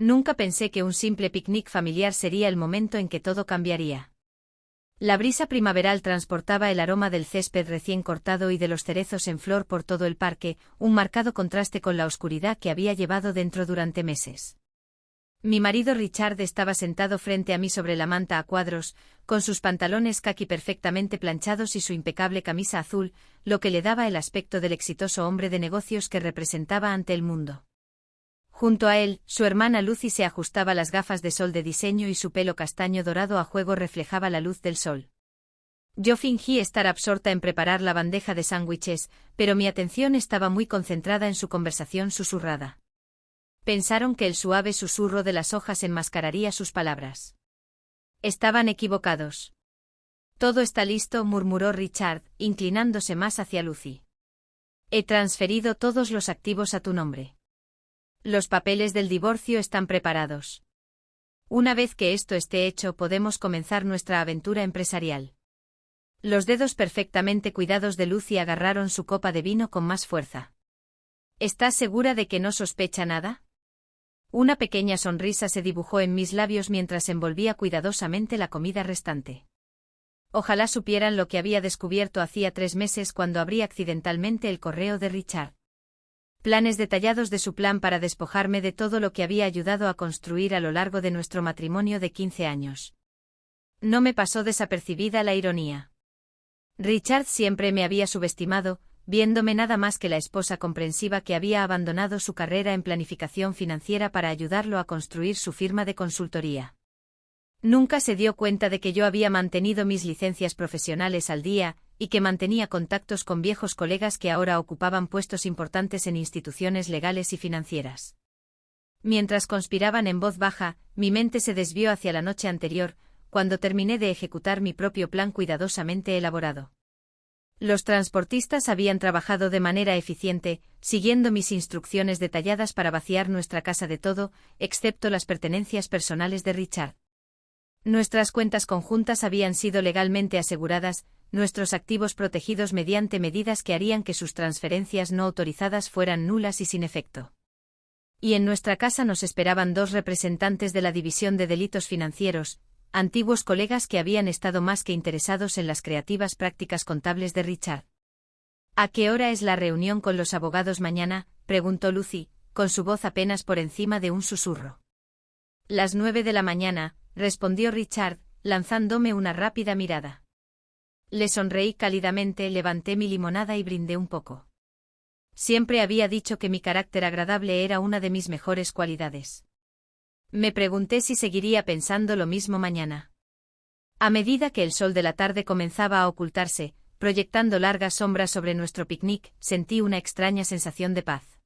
Nunca pensé que un simple picnic familiar sería el momento en que todo cambiaría. La brisa primaveral transportaba el aroma del césped recién cortado y de los cerezos en flor por todo el parque, un marcado contraste con la oscuridad que había llevado dentro durante meses. Mi marido Richard estaba sentado frente a mí sobre la manta a cuadros, con sus pantalones caqui perfectamente planchados y su impecable camisa azul, lo que le daba el aspecto del exitoso hombre de negocios que representaba ante el mundo. Junto a él, su hermana Lucy se ajustaba las gafas de sol de diseño y su pelo castaño dorado a juego reflejaba la luz del sol. Yo fingí estar absorta en preparar la bandeja de sándwiches, pero mi atención estaba muy concentrada en su conversación susurrada. Pensaron que el suave susurro de las hojas enmascararía sus palabras. Estaban equivocados. Todo está listo, murmuró Richard, inclinándose más hacia Lucy. He transferido todos los activos a tu nombre. Los papeles del divorcio están preparados. Una vez que esto esté hecho, podemos comenzar nuestra aventura empresarial. Los dedos perfectamente cuidados de Lucy agarraron su copa de vino con más fuerza. ¿Estás segura de que no sospecha nada? Una pequeña sonrisa se dibujó en mis labios mientras envolvía cuidadosamente la comida restante. Ojalá supieran lo que había descubierto hacía 3 meses cuando abrí accidentalmente el correo de Richard. Planes detallados de su plan para despojarme de todo lo que había ayudado a construir a lo largo de nuestro matrimonio de 15 años. No me pasó desapercibida la ironía. Richard siempre me había subestimado, viéndome nada más que la esposa comprensiva que había abandonado su carrera en planificación financiera para ayudarlo a construir su firma de consultoría. Nunca se dio cuenta de que yo había mantenido mis licencias profesionales al día, y que mantenía contactos con viejos colegas que ahora ocupaban puestos importantes en instituciones legales y financieras. Mientras conspiraban en voz baja, mi mente se desvió hacia la noche anterior, cuando terminé de ejecutar mi propio plan cuidadosamente elaborado. Los transportistas habían trabajado de manera eficiente, siguiendo mis instrucciones detalladas para vaciar nuestra casa de todo, excepto las pertenencias personales de Richard. Nuestras cuentas conjuntas habían sido legalmente aseguradas, nuestros activos protegidos mediante medidas que harían que sus transferencias no autorizadas fueran nulas y sin efecto. Y en nuestra casa nos esperaban 2 representantes de la División de Delitos Financieros, antiguos colegas que habían estado más que interesados en las creativas prácticas contables de Richard. ¿A qué hora es la reunión con los abogados mañana?, preguntó Lucy, con su voz apenas por encima de un susurro. Las 9 de la mañana, respondió Richard, lanzándome una rápida mirada. Le sonreí cálidamente, levanté mi limonada y brindé un poco. Siempre había dicho que mi carácter agradable era una de mis mejores cualidades. Me pregunté si seguiría pensando lo mismo mañana. A medida que el sol de la tarde comenzaba a ocultarse, proyectando largas sombras sobre nuestro picnic, sentí una extraña sensación de paz.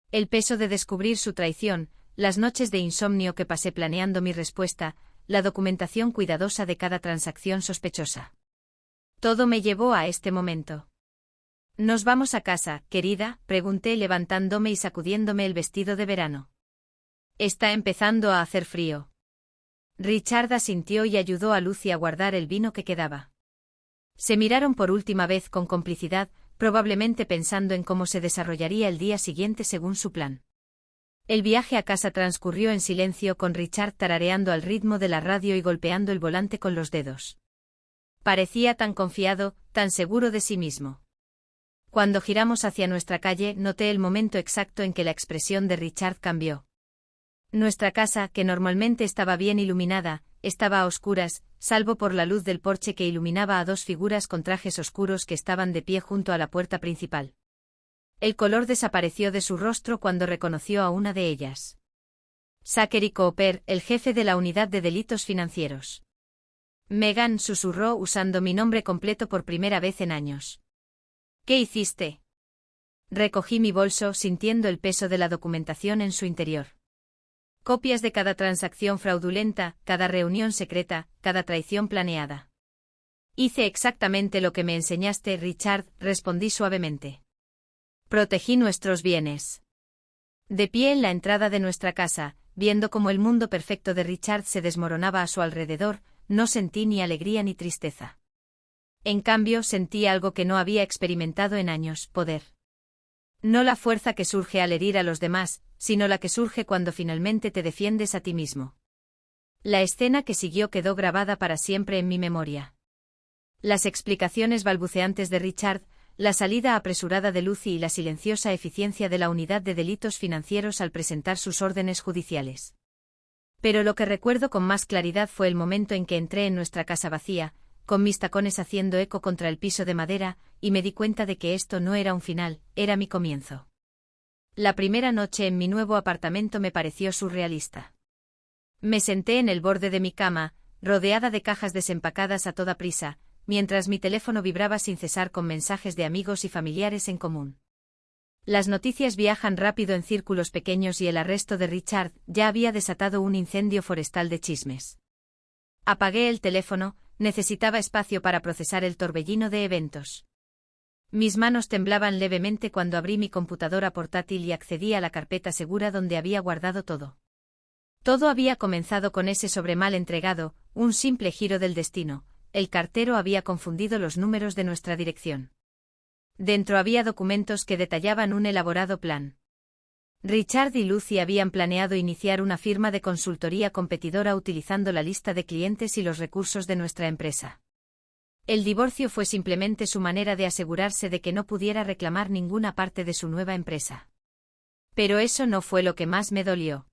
El peso de descubrir su traición, las noches de insomnio que pasé planeando mi respuesta, la documentación cuidadosa de cada transacción sospechosa. Todo me llevó a este momento. ¿Nos vamos a casa, querida?, pregunté levantándome y sacudiéndome el vestido de verano. Está empezando a hacer frío. Richard asintió y ayudó a Lucy a guardar el vino que quedaba. Se miraron por última vez con complicidad, probablemente pensando en cómo se desarrollaría el día siguiente según su plan. El viaje a casa transcurrió en silencio, con Richard tarareando al ritmo de la radio y golpeando el volante con los dedos. Parecía tan confiado, tan seguro de sí mismo. Cuando giramos hacia nuestra calle, noté el momento exacto en que la expresión de Richard cambió. Nuestra casa, que normalmente estaba bien iluminada, estaba a oscuras, salvo por la luz del porche que iluminaba a 2 figuras con trajes oscuros que estaban de pie junto a la puerta principal. El color desapareció de su rostro cuando reconoció a una de ellas. Zachary Cooper, el jefe de la unidad de delitos financieros. Megan, susurró usando mi nombre completo por primera vez en años. ¿Qué hiciste? Recogí mi bolso, sintiendo el peso de la documentación en su interior. Copias de cada transacción fraudulenta, cada reunión secreta, cada traición planeada. Hice exactamente lo que me enseñaste, Richard, respondí suavemente. Protegí nuestros bienes. De pie en la entrada de nuestra casa, viendo cómo el mundo perfecto de Richard se desmoronaba a su alrededor, no sentí ni alegría ni tristeza. En cambio, sentí algo que no había experimentado en años: poder. No la fuerza que surge al herir a los demás, sino la que surge cuando finalmente te defiendes a ti mismo. La escena que siguió quedó grabada para siempre en mi memoria. Las explicaciones balbuceantes de Richard, la salida apresurada de Lucy y la silenciosa eficiencia de la unidad de delitos financieros al presentar sus órdenes judiciales. Pero lo que recuerdo con más claridad fue el momento en que entré en nuestra casa vacía, con mis tacones haciendo eco contra el piso de madera, y me di cuenta de que esto no era un final, era mi comienzo. La primera noche en mi nuevo apartamento me pareció surrealista. Me senté en el borde de mi cama, rodeada de cajas desempacadas a toda prisa, mientras mi teléfono vibraba sin cesar con mensajes de amigos y familiares en común. Las noticias viajan rápido en círculos pequeños y el arresto de Richard ya había desatado un incendio forestal de chismes. Apagué el teléfono, necesitaba espacio para procesar el torbellino de eventos. Mis manos temblaban levemente cuando abrí mi computadora portátil y accedí a la carpeta segura donde había guardado todo. Todo había comenzado con ese sobre mal entregado, un simple giro del destino. El cartero había confundido los números de nuestra dirección. Dentro había documentos que detallaban un elaborado plan. Richard y Lucy habían planeado iniciar una firma de consultoría competidora utilizando la lista de clientes y los recursos de nuestra empresa. El divorcio fue simplemente su manera de asegurarse de que no pudiera reclamar ninguna parte de su nueva empresa. Pero eso no fue lo que más me dolió.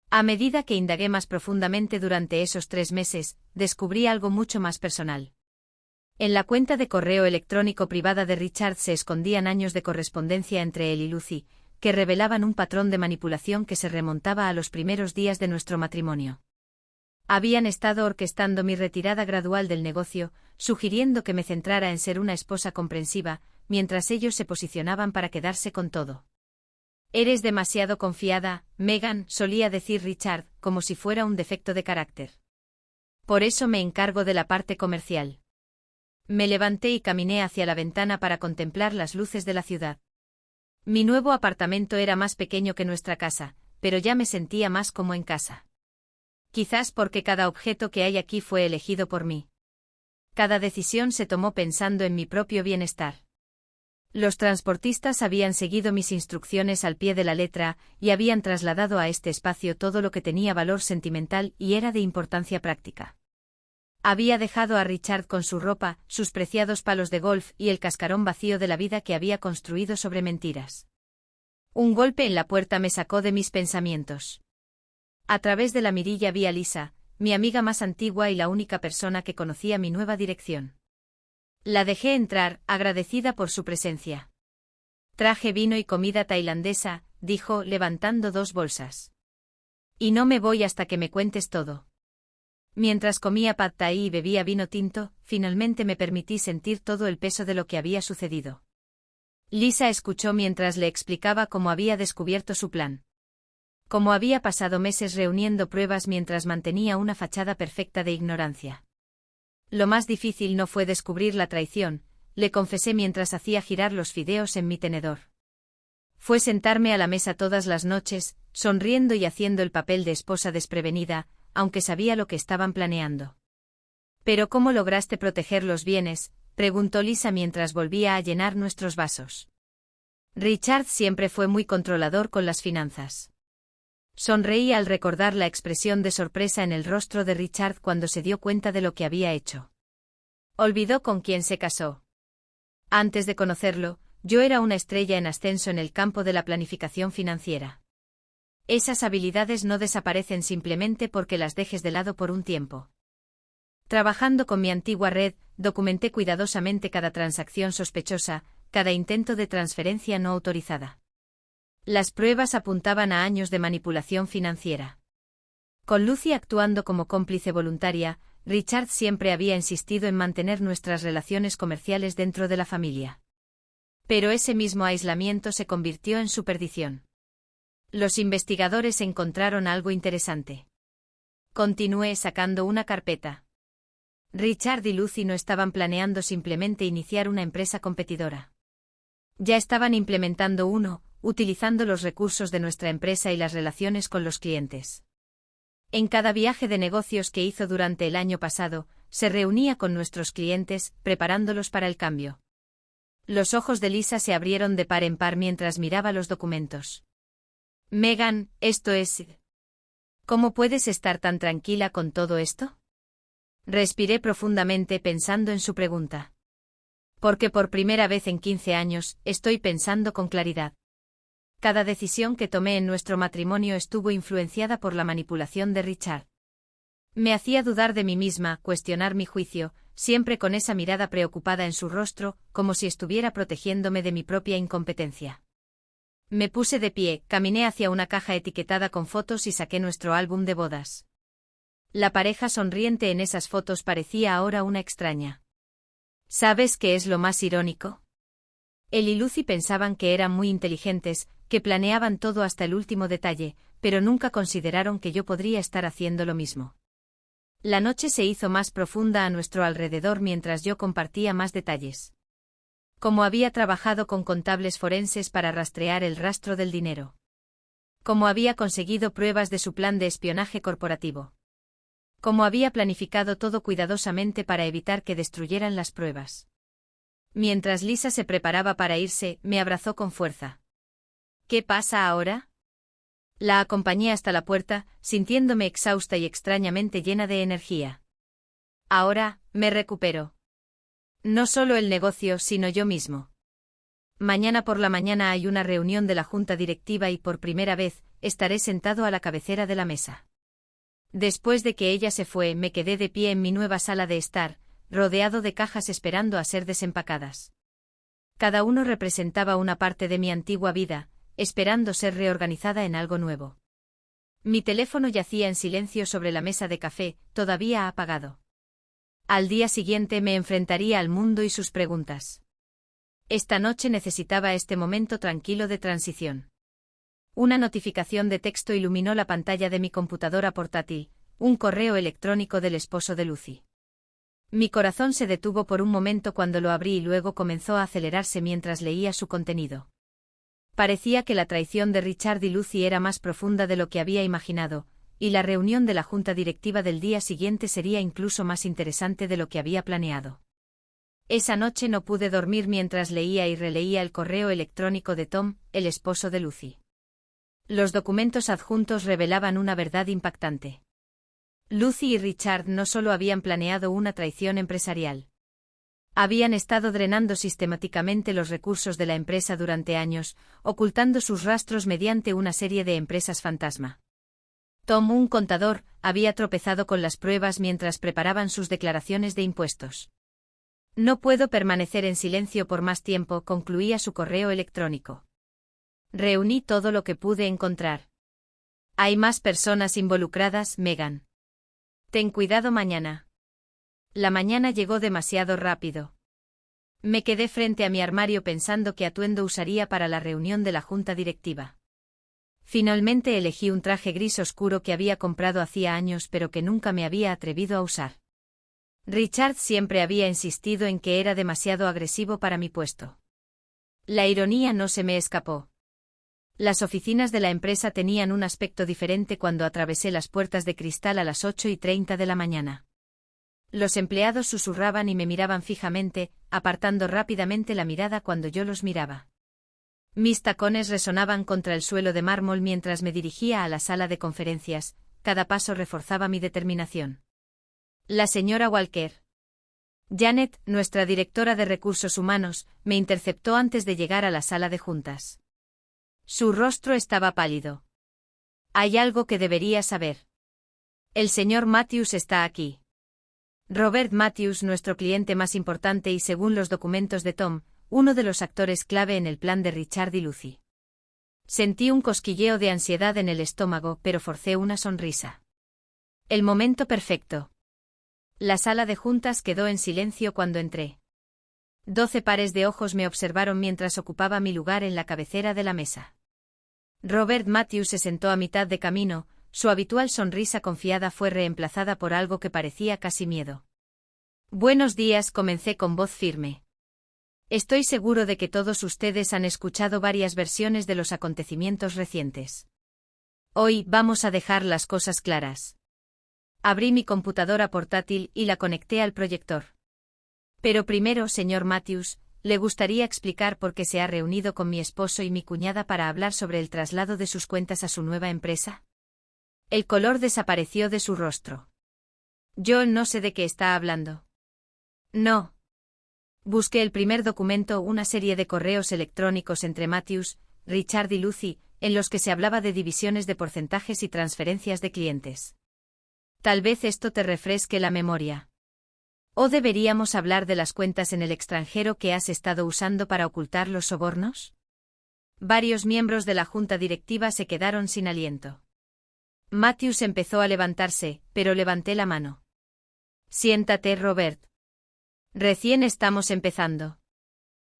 A medida que indagué más profundamente durante esos 3 meses, descubrí algo mucho más personal. En la cuenta de correo electrónico privada de Richard se escondían años de correspondencia entre él y Lucy, que revelaban un patrón de manipulación que se remontaba a los primeros días de nuestro matrimonio. Habían estado orquestando mi retirada gradual del negocio, sugiriendo que me centrara en ser una esposa comprensiva, mientras ellos se posicionaban para quedarse con todo. «Eres demasiado confiada, Megan», solía decir Richard, como si fuera un defecto de carácter. «Por eso me encargo de la parte comercial». Me levanté y caminé hacia la ventana para contemplar las luces de la ciudad. Mi nuevo apartamento era más pequeño que nuestra casa, pero ya me sentía más como en casa. Quizás porque cada objeto que hay aquí fue elegido por mí. Cada decisión se tomó pensando en mi propio bienestar. Los transportistas habían seguido mis instrucciones al pie de la letra y habían trasladado a este espacio todo lo que tenía valor sentimental y era de importancia práctica. Había dejado a Richard con su ropa, sus preciados palos de golf y el cascarón vacío de la vida que había construido sobre mentiras. Un golpe en la puerta me sacó de mis pensamientos. A través de la mirilla vi a Lisa, mi amiga más antigua y la única persona que conocía mi nueva dirección. La dejé entrar, agradecida por su presencia. «Traje vino y comida tailandesa», dijo, levantando 2 bolsas. «Y no me voy hasta que me cuentes todo». Mientras comía pad thai y bebía vino tinto, finalmente me permití sentir todo el peso de lo que había sucedido. Lisa escuchó mientras le explicaba cómo había descubierto su plan. Cómo había pasado meses reuniendo pruebas mientras mantenía una fachada perfecta de ignorancia. Lo más difícil no fue descubrir la traición, le confesé mientras hacía girar los fideos en mi tenedor. Fue sentarme a la mesa todas las noches, sonriendo y haciendo el papel de esposa desprevenida, aunque sabía lo que estaban planeando. «¿Pero cómo lograste proteger los bienes?», preguntó Lisa mientras volvía a llenar nuestros vasos. «Richard siempre fue muy controlador con las finanzas». Sonreí al recordar la expresión de sorpresa en el rostro de Richard cuando se dio cuenta de lo que había hecho. Olvidó con quién se casó. Antes de conocerlo, yo era una estrella en ascenso en el campo de la planificación financiera. Esas habilidades no desaparecen simplemente porque las dejes de lado por un tiempo. Trabajando con mi antigua red, documenté cuidadosamente cada transacción sospechosa, cada intento de transferencia no autorizada. Las pruebas apuntaban a años de manipulación financiera. Con Lucy actuando como cómplice voluntaria, Richard siempre había insistido en mantener nuestras relaciones comerciales dentro de la familia. Pero ese mismo aislamiento se convirtió en su perdición. Los investigadores encontraron algo interesante. Continué sacando una carpeta. Richard y Lucy no estaban planeando simplemente iniciar una empresa competidora. Ya estaban implementando uno, utilizando los recursos de nuestra empresa y las relaciones con los clientes. En cada viaje de negocios que hizo durante el año pasado, se reunía con nuestros clientes, preparándolos para el cambio. Los ojos de Lisa se abrieron de par en par mientras miraba los documentos. Megan, esto es... ¿Cómo puedes estar tan tranquila con todo esto? Respiré profundamente pensando en su pregunta. Porque por primera vez en 15 años, estoy pensando con claridad. Cada decisión que tomé en nuestro matrimonio estuvo influenciada por la manipulación de Richard. Me hacía dudar de mí misma, cuestionar mi juicio, siempre con esa mirada preocupada en su rostro, como si estuviera protegiéndome de mi propia incompetencia. Me puse de pie, caminé hacia una caja etiquetada con fotos y saqué nuestro álbum de bodas. La pareja sonriente en esas fotos parecía ahora una extraña. ¿Sabes qué es lo más irónico? Él y Lucy pensaban que eran muy inteligentes, que planeaban todo hasta el último detalle, pero nunca consideraron que yo podría estar haciendo lo mismo. La noche se hizo más profunda a nuestro alrededor mientras yo compartía más detalles. Cómo había trabajado con contables forenses para rastrear el rastro del dinero. Cómo había conseguido pruebas de su plan de espionaje corporativo. Cómo había planificado todo cuidadosamente para evitar que destruyeran las pruebas. Mientras Lisa se preparaba para irse, me abrazó con fuerza. ¿Qué pasa ahora? La acompañé hasta la puerta, sintiéndome exhausta y extrañamente llena de energía. Ahora, me recupero. No solo el negocio, sino yo mismo. Mañana por la mañana hay una reunión de la junta directiva y por primera vez, estaré sentado a la cabecera de la mesa. Después de que ella se fue, me quedé de pie en mi nueva sala de estar, rodeado de cajas esperando a ser desempacadas. Cada uno representaba una parte de mi antigua vida, esperando ser reorganizada en algo nuevo. Mi teléfono yacía en silencio sobre la mesa de café, todavía apagado. Al día siguiente me enfrentaría al mundo y sus preguntas. Esta noche necesitaba este momento tranquilo de transición. Una notificación de texto iluminó la pantalla de mi computadora portátil, un correo electrónico del esposo de Lucy. Mi corazón se detuvo por un momento cuando lo abrí y luego comenzó a acelerarse mientras leía su contenido. Parecía que la traición de Richard y Lucy era más profunda de lo que había imaginado, y la reunión de la junta directiva del día siguiente sería incluso más interesante de lo que había planeado. Esa noche no pude dormir mientras leía y releía el correo electrónico de Tom, el esposo de Lucy. Los documentos adjuntos revelaban una verdad impactante. Lucy y Richard no solo habían planeado una traición empresarial. Habían estado drenando sistemáticamente los recursos de la empresa durante años, ocultando sus rastros mediante una serie de empresas fantasma. Tom, un contador, había tropezado con las pruebas mientras preparaban sus declaraciones de impuestos. No puedo permanecer en silencio por más tiempo, concluía su correo electrónico. Reuní todo lo que pude encontrar. Hay más personas involucradas, Megan. Ten cuidado mañana. La mañana llegó demasiado rápido. Me quedé frente a mi armario pensando qué atuendo usaría para la reunión de la junta directiva. Finalmente elegí un traje gris oscuro que había comprado hacía años pero que nunca me había atrevido a usar. Richard siempre había insistido en que era demasiado agresivo para mi puesto. La ironía no se me escapó. Las oficinas de la empresa tenían un aspecto diferente cuando atravesé las puertas de cristal a las 8:30 de la mañana. Los empleados susurraban y me miraban fijamente, apartando rápidamente la mirada cuando yo los miraba. Mis tacones resonaban contra el suelo de mármol mientras me dirigía a la sala de conferencias, cada paso reforzaba mi determinación. La señora Walker. Janet, nuestra directora de recursos humanos, me interceptó antes de llegar a la sala de juntas. Su rostro estaba pálido. Hay algo que debería saber. El señor Matthews está aquí. Robert Matthews, nuestro cliente más importante y según los documentos de Tom, uno de los actores clave en el plan de Richard y Lucy. Sentí un cosquilleo de ansiedad en el estómago, pero forcé una sonrisa. El momento perfecto. La sala de juntas quedó en silencio cuando entré. 12 pares de ojos me observaron mientras ocupaba mi lugar en la cabecera de la mesa. Robert Matthews se sentó a mitad de camino, su habitual sonrisa confiada fue reemplazada por algo que parecía casi miedo. Buenos días, comencé con voz firme. Estoy seguro de que todos ustedes han escuchado varias versiones de los acontecimientos recientes. Hoy vamos a dejar las cosas claras. Abrí mi computadora portátil y la conecté al proyector. Pero primero, señor Matthews, le gustaría explicar por qué se ha reunido con mi esposo y mi cuñada para hablar sobre el traslado de sus cuentas a su nueva empresa. El color desapareció de su rostro. Yo no sé de qué está hablando. No. Busqué el primer documento, una serie de correos electrónicos entre Matthews, Richard y Lucy, en los que se hablaba de divisiones de porcentajes y transferencias de clientes. Tal vez esto te refresque la memoria. ¿O deberíamos hablar de las cuentas en el extranjero que has estado usando para ocultar los sobornos? Varios miembros de la junta directiva se quedaron sin aliento. Matthews empezó a levantarse, pero levanté la mano. Siéntate, Robert. Recién estamos empezando.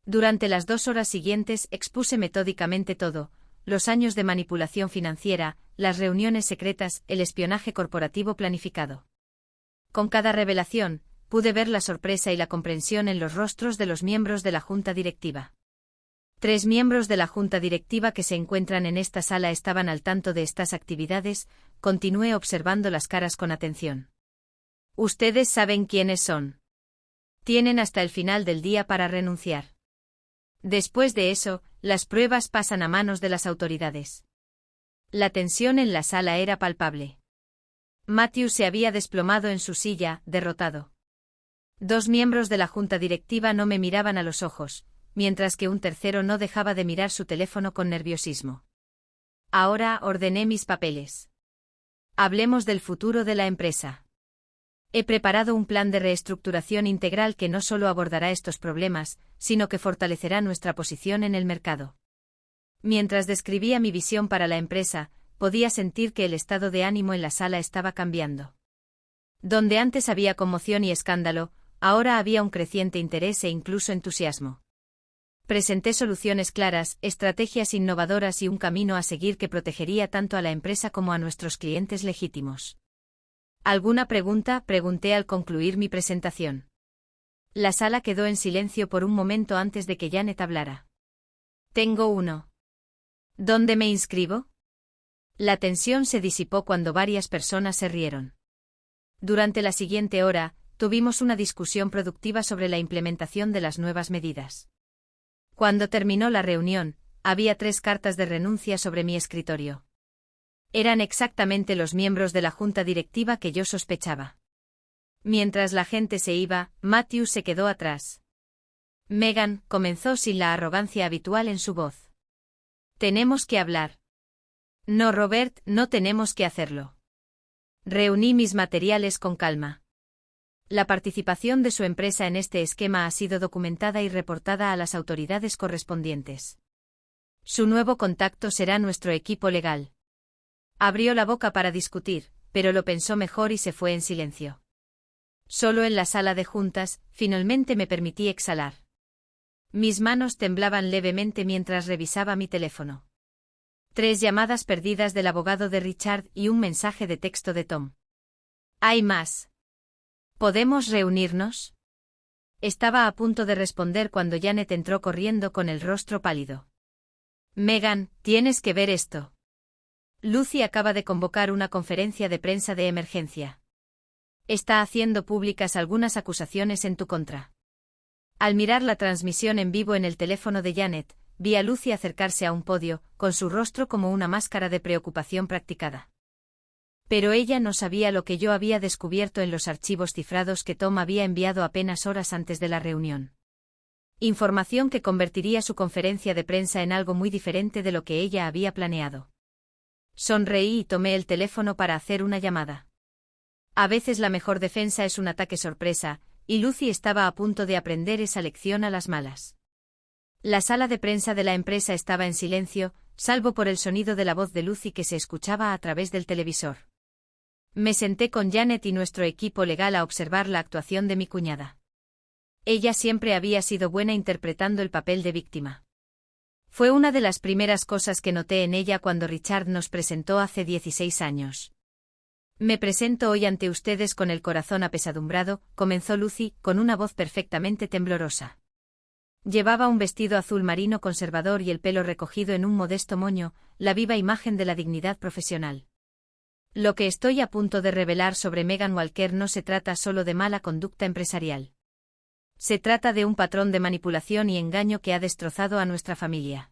Durante las 2 horas siguientes expuse metódicamente todo: los años de manipulación financiera, las reuniones secretas, el espionaje corporativo planificado. Con cada revelación, pude ver la sorpresa y la comprensión en los rostros de los miembros de la junta directiva. 3 miembros de la junta directiva que se encuentran en esta sala estaban al tanto de estas actividades. Continué observando las caras con atención. Ustedes saben quiénes son. Tienen hasta el final del día para renunciar. Después de eso, las pruebas pasan a manos de las autoridades. La tensión en la sala era palpable. Matthews se había desplomado en su silla, derrotado. 2 miembros de la junta directiva no me miraban a los ojos, mientras que un tercero no dejaba de mirar su teléfono con nerviosismo. Ahora ordené mis papeles. Hablemos del futuro de la empresa. He preparado un plan de reestructuración integral que no solo abordará estos problemas, sino que fortalecerá nuestra posición en el mercado. Mientras describía mi visión para la empresa, podía sentir que el estado de ánimo en la sala estaba cambiando. Donde antes había conmoción y escándalo, ahora había un creciente interés e incluso entusiasmo. Presenté soluciones claras, estrategias innovadoras y un camino a seguir que protegería tanto a la empresa como a nuestros clientes legítimos. ¿Alguna pregunta?, pregunté al concluir mi presentación. La sala quedó en silencio por un momento antes de que Janet hablara. Tengo uno. ¿Dónde me inscribo? La tensión se disipó cuando varias personas se rieron. Durante la siguiente hora, tuvimos una discusión productiva sobre la implementación de las nuevas medidas. Cuando terminó la reunión, había 3 cartas de renuncia sobre mi escritorio. Eran exactamente los miembros de la junta directiva que yo sospechaba. Mientras la gente se iba, Matthews se quedó atrás. Megan, comenzó sin la arrogancia habitual en su voz. Tenemos que hablar. No, Robert, no tenemos que hacerlo. Reuní mis materiales con calma. La participación de su empresa en este esquema ha sido documentada y reportada a las autoridades correspondientes. Su nuevo contacto será nuestro equipo legal. Abrió la boca para discutir, pero lo pensó mejor y se fue en silencio. Solo en la sala de juntas, finalmente me permití exhalar. Mis manos temblaban levemente mientras revisaba mi teléfono. 3 llamadas perdidas del abogado de Richard y un mensaje de texto de Tom. ¿Hay más? ¿Podemos reunirnos? Estaba a punto de responder cuando Janet entró corriendo con el rostro pálido. Megan, tienes que ver esto. Lucy acaba de convocar una conferencia de prensa de emergencia. Está haciendo públicas algunas acusaciones en tu contra. Al mirar la transmisión en vivo en el teléfono de Janet, vi a Lucy acercarse a un podio, con su rostro como una máscara de preocupación practicada. Pero ella no sabía lo que yo había descubierto en los archivos cifrados que Tom había enviado apenas horas antes de la reunión. Información que convertiría su conferencia de prensa en algo muy diferente de lo que ella había planeado. Sonreí y tomé el teléfono para hacer una llamada. A veces la mejor defensa es un ataque sorpresa, y Lucy estaba a punto de aprender esa lección a las malas. La sala de prensa de la empresa estaba en silencio, salvo por el sonido de la voz de Lucy que se escuchaba a través del televisor. Me senté con Janet y nuestro equipo legal a observar la actuación de mi cuñada. Ella siempre había sido buena interpretando el papel de víctima. Fue una de las primeras cosas que noté en ella cuando Richard nos presentó hace 16 años. Me presento hoy ante ustedes con el corazón apesadumbrado, comenzó Lucy, con una voz perfectamente temblorosa. Llevaba un vestido azul marino conservador y el pelo recogido en un modesto moño, la viva imagen de la dignidad profesional. Lo que estoy a punto de revelar sobre Megan Walker no se trata solo de mala conducta empresarial. Se trata de un patrón de manipulación y engaño que ha destrozado a nuestra familia.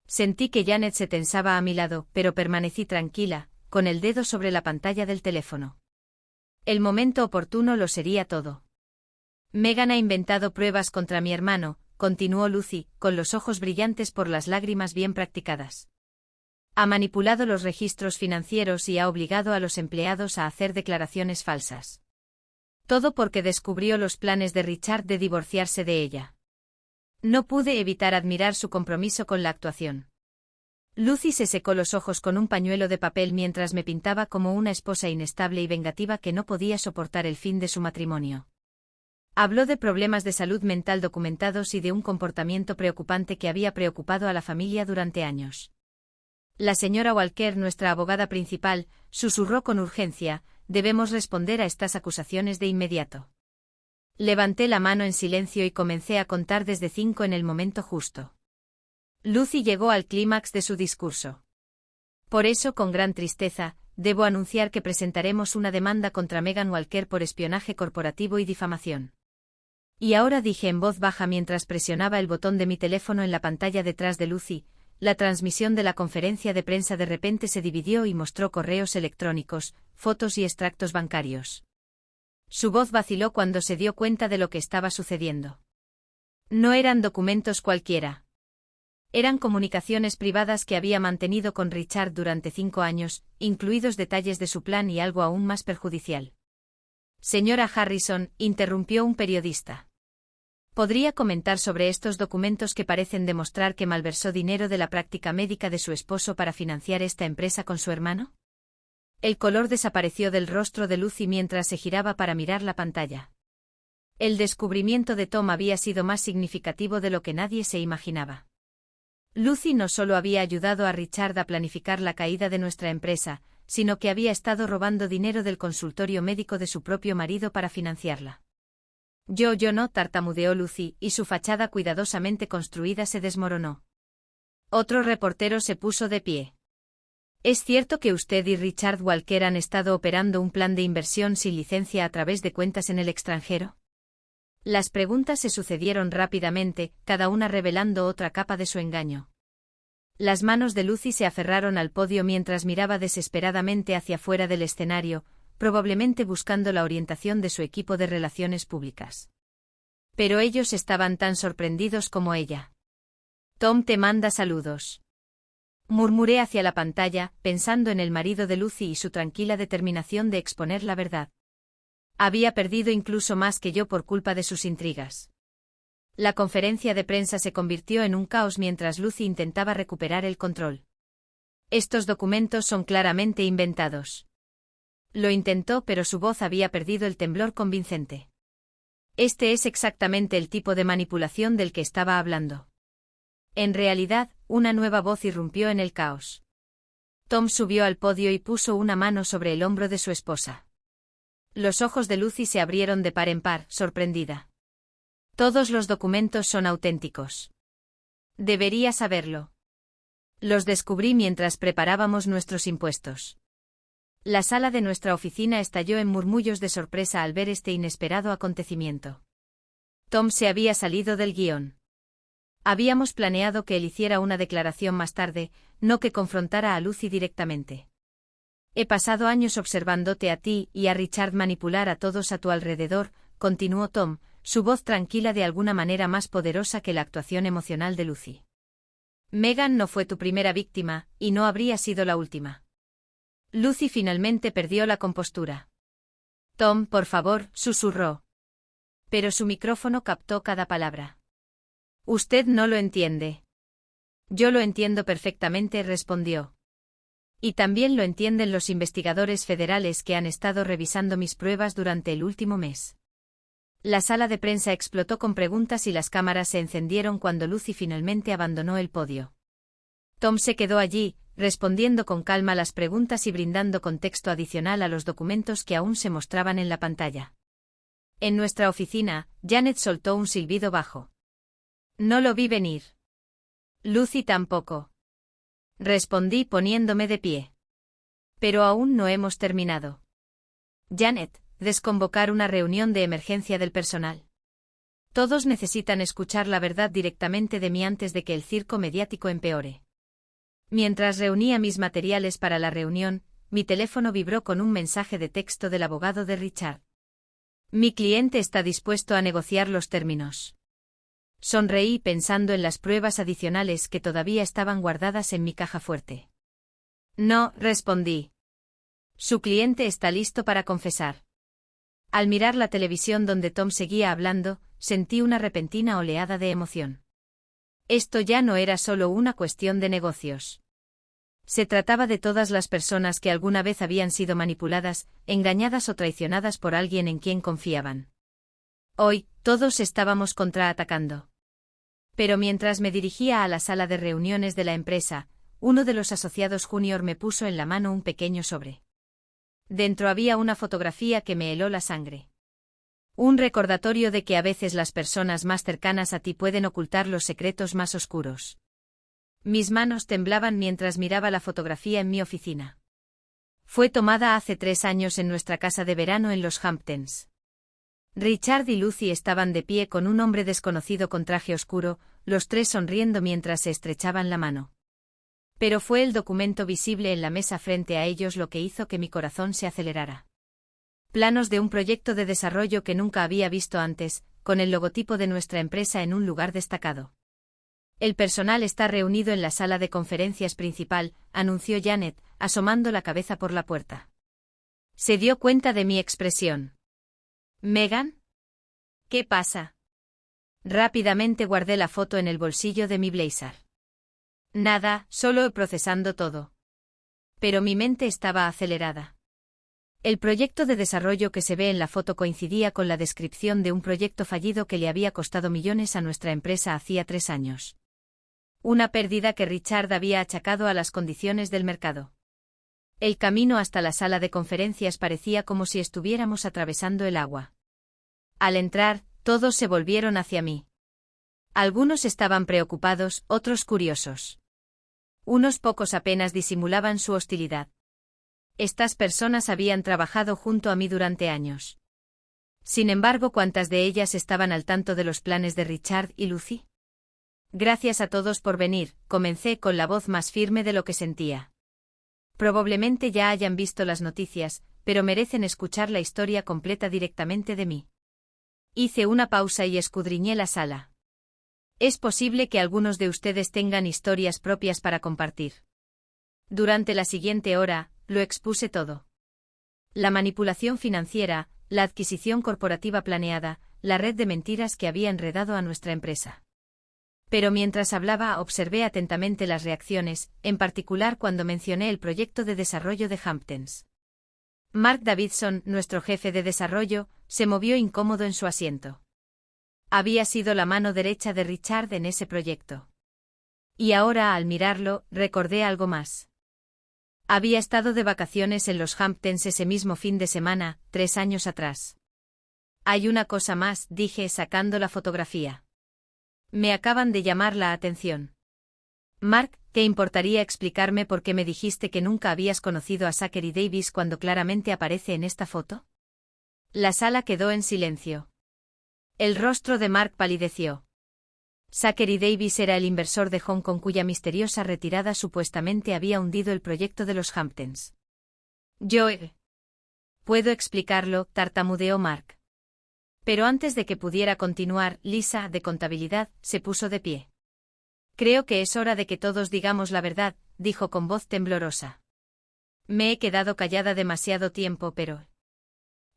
Sentí que Janet se tensaba a mi lado, pero permanecí tranquila, con el dedo sobre la pantalla del teléfono. El momento oportuno lo sería todo. Megan ha inventado pruebas contra mi hermano, continuó Lucy, con los ojos brillantes por las lágrimas bien practicadas. Ha manipulado los registros financieros y ha obligado a los empleados a hacer declaraciones falsas. Todo porque descubrió los planes de Richard de divorciarse de ella. No pude evitar admirar su compromiso con la actuación. Lucy se secó los ojos con un pañuelo de papel mientras me pintaba como una esposa inestable y vengativa que no podía soportar el fin de su matrimonio. Habló de problemas de salud mental documentados y de un comportamiento preocupante que había preocupado a la familia durante años. La señora Walker, nuestra abogada principal, susurró con urgencia: debemos responder a estas acusaciones de inmediato. Levanté la mano en silencio y comencé a contar desde 5 en el momento justo. Lucy llegó al clímax de su discurso. Por eso, con gran tristeza, debo anunciar que presentaremos una demanda contra Megan Walker por espionaje corporativo y difamación. Y ahora, dije en voz baja mientras presionaba el botón de mi teléfono en la pantalla detrás de Lucy, la transmisión de la conferencia de prensa de repente se dividió y mostró correos electrónicos, fotos y extractos bancarios. Su voz vaciló cuando se dio cuenta de lo que estaba sucediendo. No eran documentos cualquiera. Eran comunicaciones privadas que había mantenido con Richard durante 5 años, incluidos detalles de su plan y algo aún más perjudicial. Señora Harrison, interrumpió un periodista. ¿Podría comentar sobre estos documentos que parecen demostrar que malversó dinero de la práctica médica de su esposo para financiar esta empresa con su hermano? El color desapareció del rostro de Lucy mientras se giraba para mirar la pantalla. El descubrimiento de Tom había sido más significativo de lo que nadie se imaginaba. Lucy no solo había ayudado a Richard a planificar la caída de nuestra empresa, sino que había estado robando dinero del consultorio médico de su propio marido para financiarla. Yo no, tartamudeó Lucy, y su fachada cuidadosamente construida se desmoronó. Otro reportero se puso de pie. ¿Es cierto que usted y Richard Walker han estado operando un plan de inversión sin licencia a través de cuentas en el extranjero? Las preguntas se sucedieron rápidamente, cada una revelando otra capa de su engaño. Las manos de Lucy se aferraron al podio mientras miraba desesperadamente hacia fuera del escenario, probablemente buscando la orientación de su equipo de relaciones públicas. Pero ellos estaban tan sorprendidos como ella. Tom te manda saludos. Murmuré hacia la pantalla, pensando en el marido de Lucy y su tranquila determinación de exponer la verdad. Había perdido incluso más que yo por culpa de sus intrigas. La conferencia de prensa se convirtió en un caos mientras Lucy intentaba recuperar el control. Estos documentos son claramente inventados. Lo intentó, pero su voz había perdido el temblor convincente. Este es exactamente el tipo de manipulación del que estaba hablando. En realidad, una nueva voz irrumpió en el caos. Tom subió al podio y puso una mano sobre el hombro de su esposa. Los ojos de Lucy se abrieron de par en par, sorprendida. Todos los documentos son auténticos. Debería saberlo. Los descubrí mientras preparábamos nuestros impuestos. La sala de nuestra oficina estalló en murmullos de sorpresa al ver este inesperado acontecimiento. Tom se había salido del guión. Habíamos planeado que él hiciera una declaración más tarde, no que confrontara a Lucy directamente. He pasado años observándote a ti y a Richard manipular a todos a tu alrededor, continuó Tom, su voz tranquila de alguna manera más poderosa que la actuación emocional de Lucy. Megan no fue tu primera víctima, y no habría sido la última. Lucy finalmente perdió la compostura. Tom, por favor, susurró. Pero su micrófono captó cada palabra. Usted no lo entiende. Yo lo entiendo perfectamente, respondió. Y también lo entienden los investigadores federales que han estado revisando mis pruebas durante el último mes. La sala de prensa explotó con preguntas y las cámaras se encendieron cuando Lucy finalmente abandonó el podio. Tom se quedó allí, respondiendo con calma las preguntas y brindando contexto adicional a los documentos que aún se mostraban en la pantalla. En nuestra oficina, Janet soltó un silbido bajo. No lo vi venir. Lucy tampoco. Respondí poniéndome de pie. Pero aún no hemos terminado. Janet, desconvocar una reunión de emergencia del personal. Todos necesitan escuchar la verdad directamente de mí antes de que el circo mediático empeore. Mientras reunía mis materiales para la reunión, mi teléfono vibró con un mensaje de texto del abogado de Richard. Mi cliente está dispuesto a negociar los términos. Sonreí pensando en las pruebas adicionales que todavía estaban guardadas en mi caja fuerte. No, respondí. Su cliente está listo para confesar. Al mirar la televisión donde Tom seguía hablando, sentí una repentina oleada de emoción. Esto ya no era solo una cuestión de negocios. Se trataba de todas las personas que alguna vez habían sido manipuladas, engañadas o traicionadas por alguien en quien confiaban. Hoy, todos estábamos contraatacando. Pero mientras me dirigía a la sala de reuniones de la empresa, uno de los asociados junior me puso en la mano un pequeño sobre. Dentro había una fotografía que me heló la sangre. Un recordatorio de que a veces las personas más cercanas a ti pueden ocultar los secretos más oscuros. Mis manos temblaban mientras miraba la fotografía en mi oficina. Fue tomada hace 3 años en nuestra casa de verano en los Hamptons. Richard y Lucy estaban de pie con un hombre desconocido con traje oscuro, los tres sonriendo mientras se estrechaban la mano. Pero fue el documento visible en la mesa frente a ellos lo que hizo que mi corazón se acelerara. Planos de un proyecto de desarrollo que nunca había visto antes, con el logotipo de nuestra empresa en un lugar destacado. El personal está reunido en la sala de conferencias principal, anunció Janet, asomando la cabeza por la puerta. Se dio cuenta de mi expresión. ¿Megan? ¿Qué pasa? Rápidamente guardé la foto en el bolsillo de mi blazer. Nada, solo procesando todo. Pero mi mente estaba acelerada. El proyecto de desarrollo que se ve en la foto coincidía con la descripción de un proyecto fallido que le había costado millones a nuestra empresa hacía 3 años. Una pérdida que Richard había achacado a las condiciones del mercado. El camino hasta la sala de conferencias parecía como si estuviéramos atravesando el agua. Al entrar, todos se volvieron hacia mí. Algunos estaban preocupados, otros curiosos. Unos pocos apenas disimulaban su hostilidad. Estas personas habían trabajado junto a mí durante años. Sin embargo, ¿cuántas de ellas estaban al tanto de los planes de Richard y Lucy? Gracias a todos por venir, comencé con la voz más firme de lo que sentía. Probablemente ya hayan visto las noticias, pero merecen escuchar la historia completa directamente de mí. Hice una pausa y escudriñé la sala. Es posible que algunos de ustedes tengan historias propias para compartir. Durante la siguiente hora, lo expuse todo. La manipulación financiera, la adquisición corporativa planeada, la red de mentiras que había enredado a nuestra empresa. Pero mientras hablaba observé atentamente las reacciones, en particular cuando mencioné el proyecto de desarrollo de Hamptons. Mark Davidson, nuestro jefe de desarrollo, se movió incómodo en su asiento. Había sido la mano derecha de Richard en ese proyecto. Y ahora, al mirarlo, recordé algo más. Había estado de vacaciones en los Hamptons ese mismo fin de semana, 3 años atrás. Hay una cosa más, dije sacando la fotografía. Me acaban de llamar la atención. Mark, ¿te importaría explicarme por qué me dijiste que nunca habías conocido a Zachary Davis cuando claramente aparece en esta foto? La sala quedó en silencio. El rostro de Mark palideció. Zachary Davis era el inversor de Hong Kong cuya misteriosa retirada supuestamente había hundido el proyecto de los Hamptons. Puedo explicarlo, tartamudeó Mark. Pero antes de que pudiera continuar, Lisa, de contabilidad, se puso de pie. Creo que es hora de que todos digamos la verdad, dijo con voz temblorosa. Me he quedado callada demasiado tiempo, pero...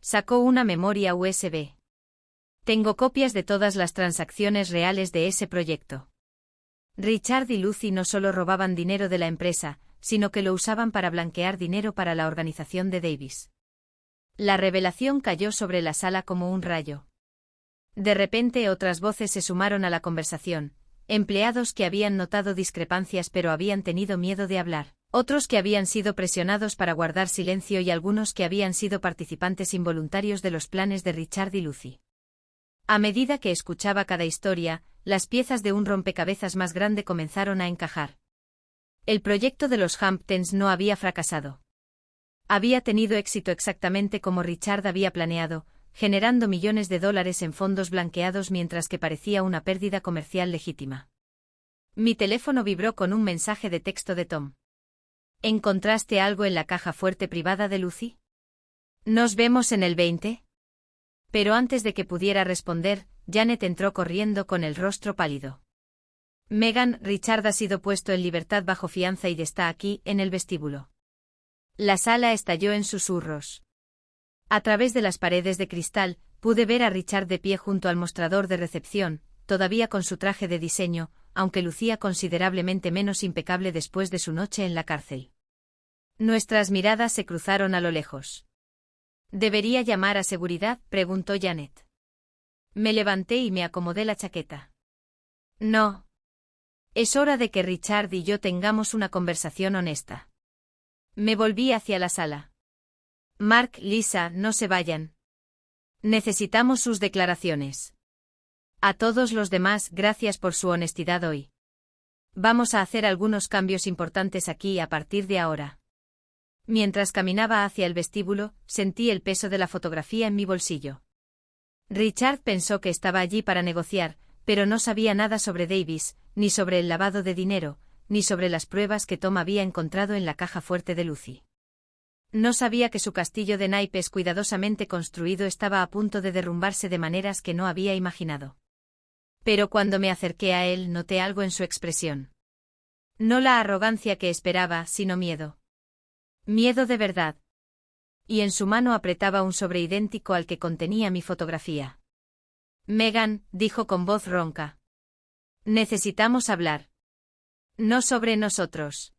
Sacó una memoria USB. Tengo copias de todas las transacciones reales de ese proyecto. Richard y Lucy no solo robaban dinero de la empresa, sino que lo usaban para blanquear dinero para la organización de Davis. La revelación cayó sobre la sala como un rayo. De repente otras voces se sumaron a la conversación, empleados que habían notado discrepancias pero habían tenido miedo de hablar, otros que habían sido presionados para guardar silencio y algunos que habían sido participantes involuntarios de los planes de Richard y Lucy. A medida que escuchaba cada historia, las piezas de un rompecabezas más grande comenzaron a encajar. El proyecto de los Hamptons no había fracasado. Había tenido éxito exactamente como Richard había planeado, generando millones de dólares en fondos blanqueados mientras que parecía una pérdida comercial legítima. Mi teléfono vibró con un mensaje de texto de Tom. ¿Encontraste algo en la caja fuerte privada de Lucy? ¿Nos vemos en el 20? Pero antes de que pudiera responder, Janet entró corriendo con el rostro pálido. Megan, Richard ha sido puesto en libertad bajo fianza y está aquí, en el vestíbulo. La sala estalló en susurros. A través de las paredes de cristal, pude ver a Richard de pie junto al mostrador de recepción, todavía con su traje de diseño, aunque lucía considerablemente menos impecable después de su noche en la cárcel. Nuestras miradas se cruzaron a lo lejos. ¿Debería llamar a seguridad?, preguntó Janet. Me levanté y me acomodé la chaqueta. No. Es hora de que Richard y yo tengamos una conversación honesta. Me volví hacia la sala. Mark, Lisa, no se vayan. Necesitamos sus declaraciones. A todos los demás, gracias por su honestidad hoy. Vamos a hacer algunos cambios importantes aquí a partir de ahora. Mientras caminaba hacia el vestíbulo, sentí el peso de la fotografía en mi bolsillo. Richard pensó que estaba allí para negociar, pero no sabía nada sobre Davis, ni sobre el lavado de dinero, ni sobre las pruebas que Tom había encontrado en la caja fuerte de Lucy. No sabía que su castillo de naipes cuidadosamente construido estaba a punto de derrumbarse de maneras que no había imaginado. Pero cuando me acerqué a él noté algo en su expresión. No la arrogancia que esperaba, sino miedo. Miedo de verdad. Y en su mano apretaba un sobre idéntico al que contenía mi fotografía. Megan, dijo con voz ronca. Necesitamos hablar. No sobre nosotros.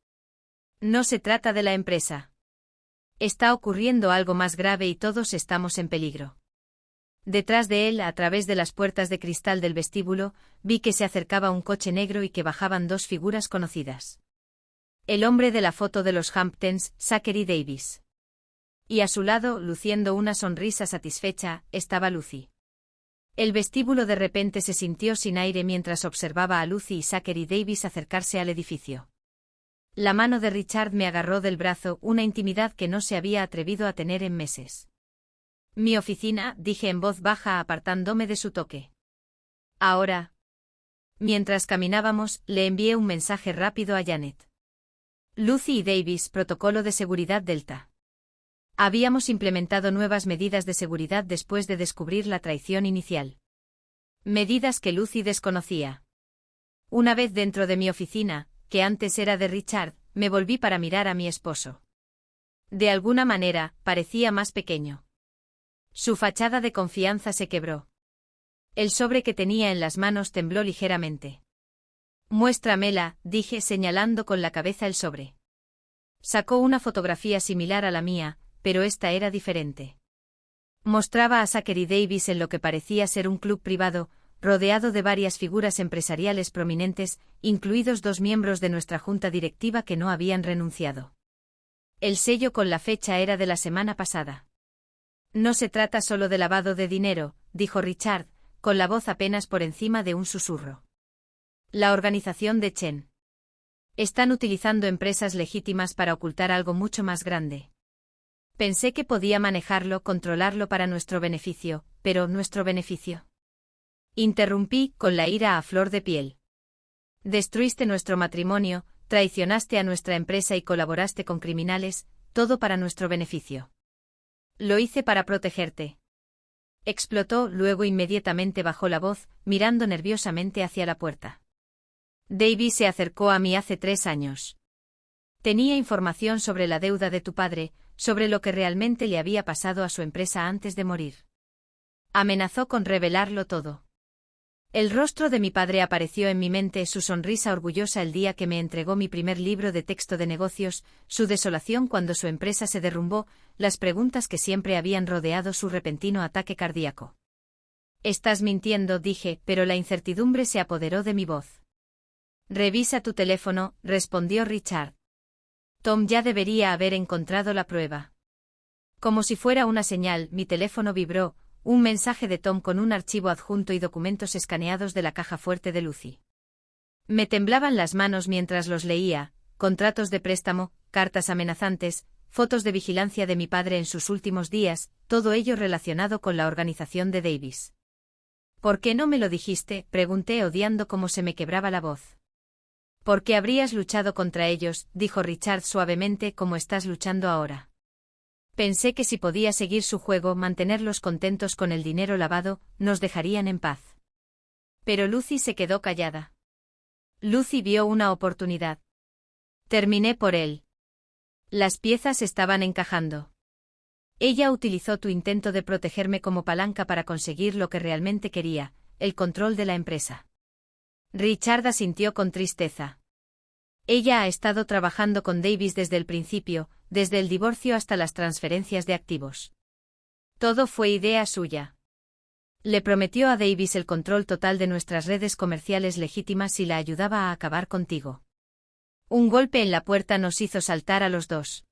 No se trata de la empresa. Está ocurriendo algo más grave y todos estamos en peligro. Detrás de él, a través de las puertas de cristal del vestíbulo, vi que se acercaba un coche negro y que bajaban dos figuras conocidas. El hombre de la foto de los Hamptons, Zachary Davis. Y a su lado, luciendo una sonrisa satisfecha, estaba Lucy. El vestíbulo de repente se sintió sin aire mientras observaba a Lucy y Zachary Davis acercarse al edificio. La mano de Richard me agarró del brazo, una intimidad que no se había atrevido a tener en meses. Mi oficina, dije en voz baja apartándome de su toque. Ahora. Mientras caminábamos, le envié un mensaje rápido a Janet. Lucy y Davis, protocolo de seguridad Delta. Habíamos implementado nuevas medidas de seguridad después de descubrir la traición inicial. Medidas que Lucy desconocía. Una vez dentro de mi oficina, que antes era de Richard, me volví para mirar a mi esposo. De alguna manera, parecía más pequeño. Su fachada de confianza se quebró. El sobre que tenía en las manos tembló ligeramente. Muéstramela, dije señalando con la cabeza el sobre. Sacó una fotografía similar a la mía, pero esta era diferente. Mostraba a Zachary Davis en lo que parecía ser un club privado, rodeado de varias figuras empresariales prominentes, incluidos dos miembros de nuestra junta directiva que no habían renunciado. El sello con la fecha era de la semana pasada. No se trata solo de lavado de dinero, dijo Richard, con la voz apenas por encima de un susurro. La organización de Chen. Están utilizando empresas legítimas para ocultar algo mucho más grande. Pensé que podía manejarlo, controlarlo para nuestro beneficio, pero ¿nuestro beneficio? Interrumpí, con la ira a flor de piel. Destruiste nuestro matrimonio, traicionaste a nuestra empresa y colaboraste con criminales, todo para nuestro beneficio. Lo hice para protegerte. Explotó, luego inmediatamente bajó la voz, mirando nerviosamente hacia la puerta. Davis se acercó a mí hace 3 años. Tenía información sobre la deuda de tu padre, sobre lo que realmente le había pasado a su empresa antes de morir. Amenazó con revelarlo todo. El rostro de mi padre apareció en mi mente, su sonrisa orgullosa el día que me entregó mi primer libro de texto de negocios, su desolación cuando su empresa se derrumbó, las preguntas que siempre habían rodeado su repentino ataque cardíaco. Estás mintiendo, dije, pero la incertidumbre se apoderó de mi voz. Revisa tu teléfono, respondió Richard. Tom ya debería haber encontrado la prueba. Como si fuera una señal, mi teléfono vibró, un mensaje de Tom con un archivo adjunto y documentos escaneados de la caja fuerte de Lucy. Me temblaban las manos mientras los leía, contratos de préstamo, cartas amenazantes, fotos de vigilancia de mi padre en sus últimos días, todo ello relacionado con la organización de Davis. ¿Por qué no me lo dijiste?, pregunté odiando cómo se me quebraba la voz. Porque habrías luchado contra ellos, dijo Richard suavemente, como estás luchando ahora. Pensé que si podía seguir su juego, mantenerlos contentos con el dinero lavado, nos dejarían en paz. Pero Lucy se quedó callada. Lucy vio una oportunidad. Terminé por él. Las piezas estaban encajando. Ella utilizó tu intento de protegerme como palanca para conseguir lo que realmente quería, el control de la empresa. Richard asintió con tristeza. Ella ha estado trabajando con Davis desde el principio, desde el divorcio hasta las transferencias de activos. Todo fue idea suya. Le prometió a Davis el control total de nuestras redes comerciales legítimas si la ayudaba a acabar contigo. Un golpe en la puerta nos hizo saltar a los dos.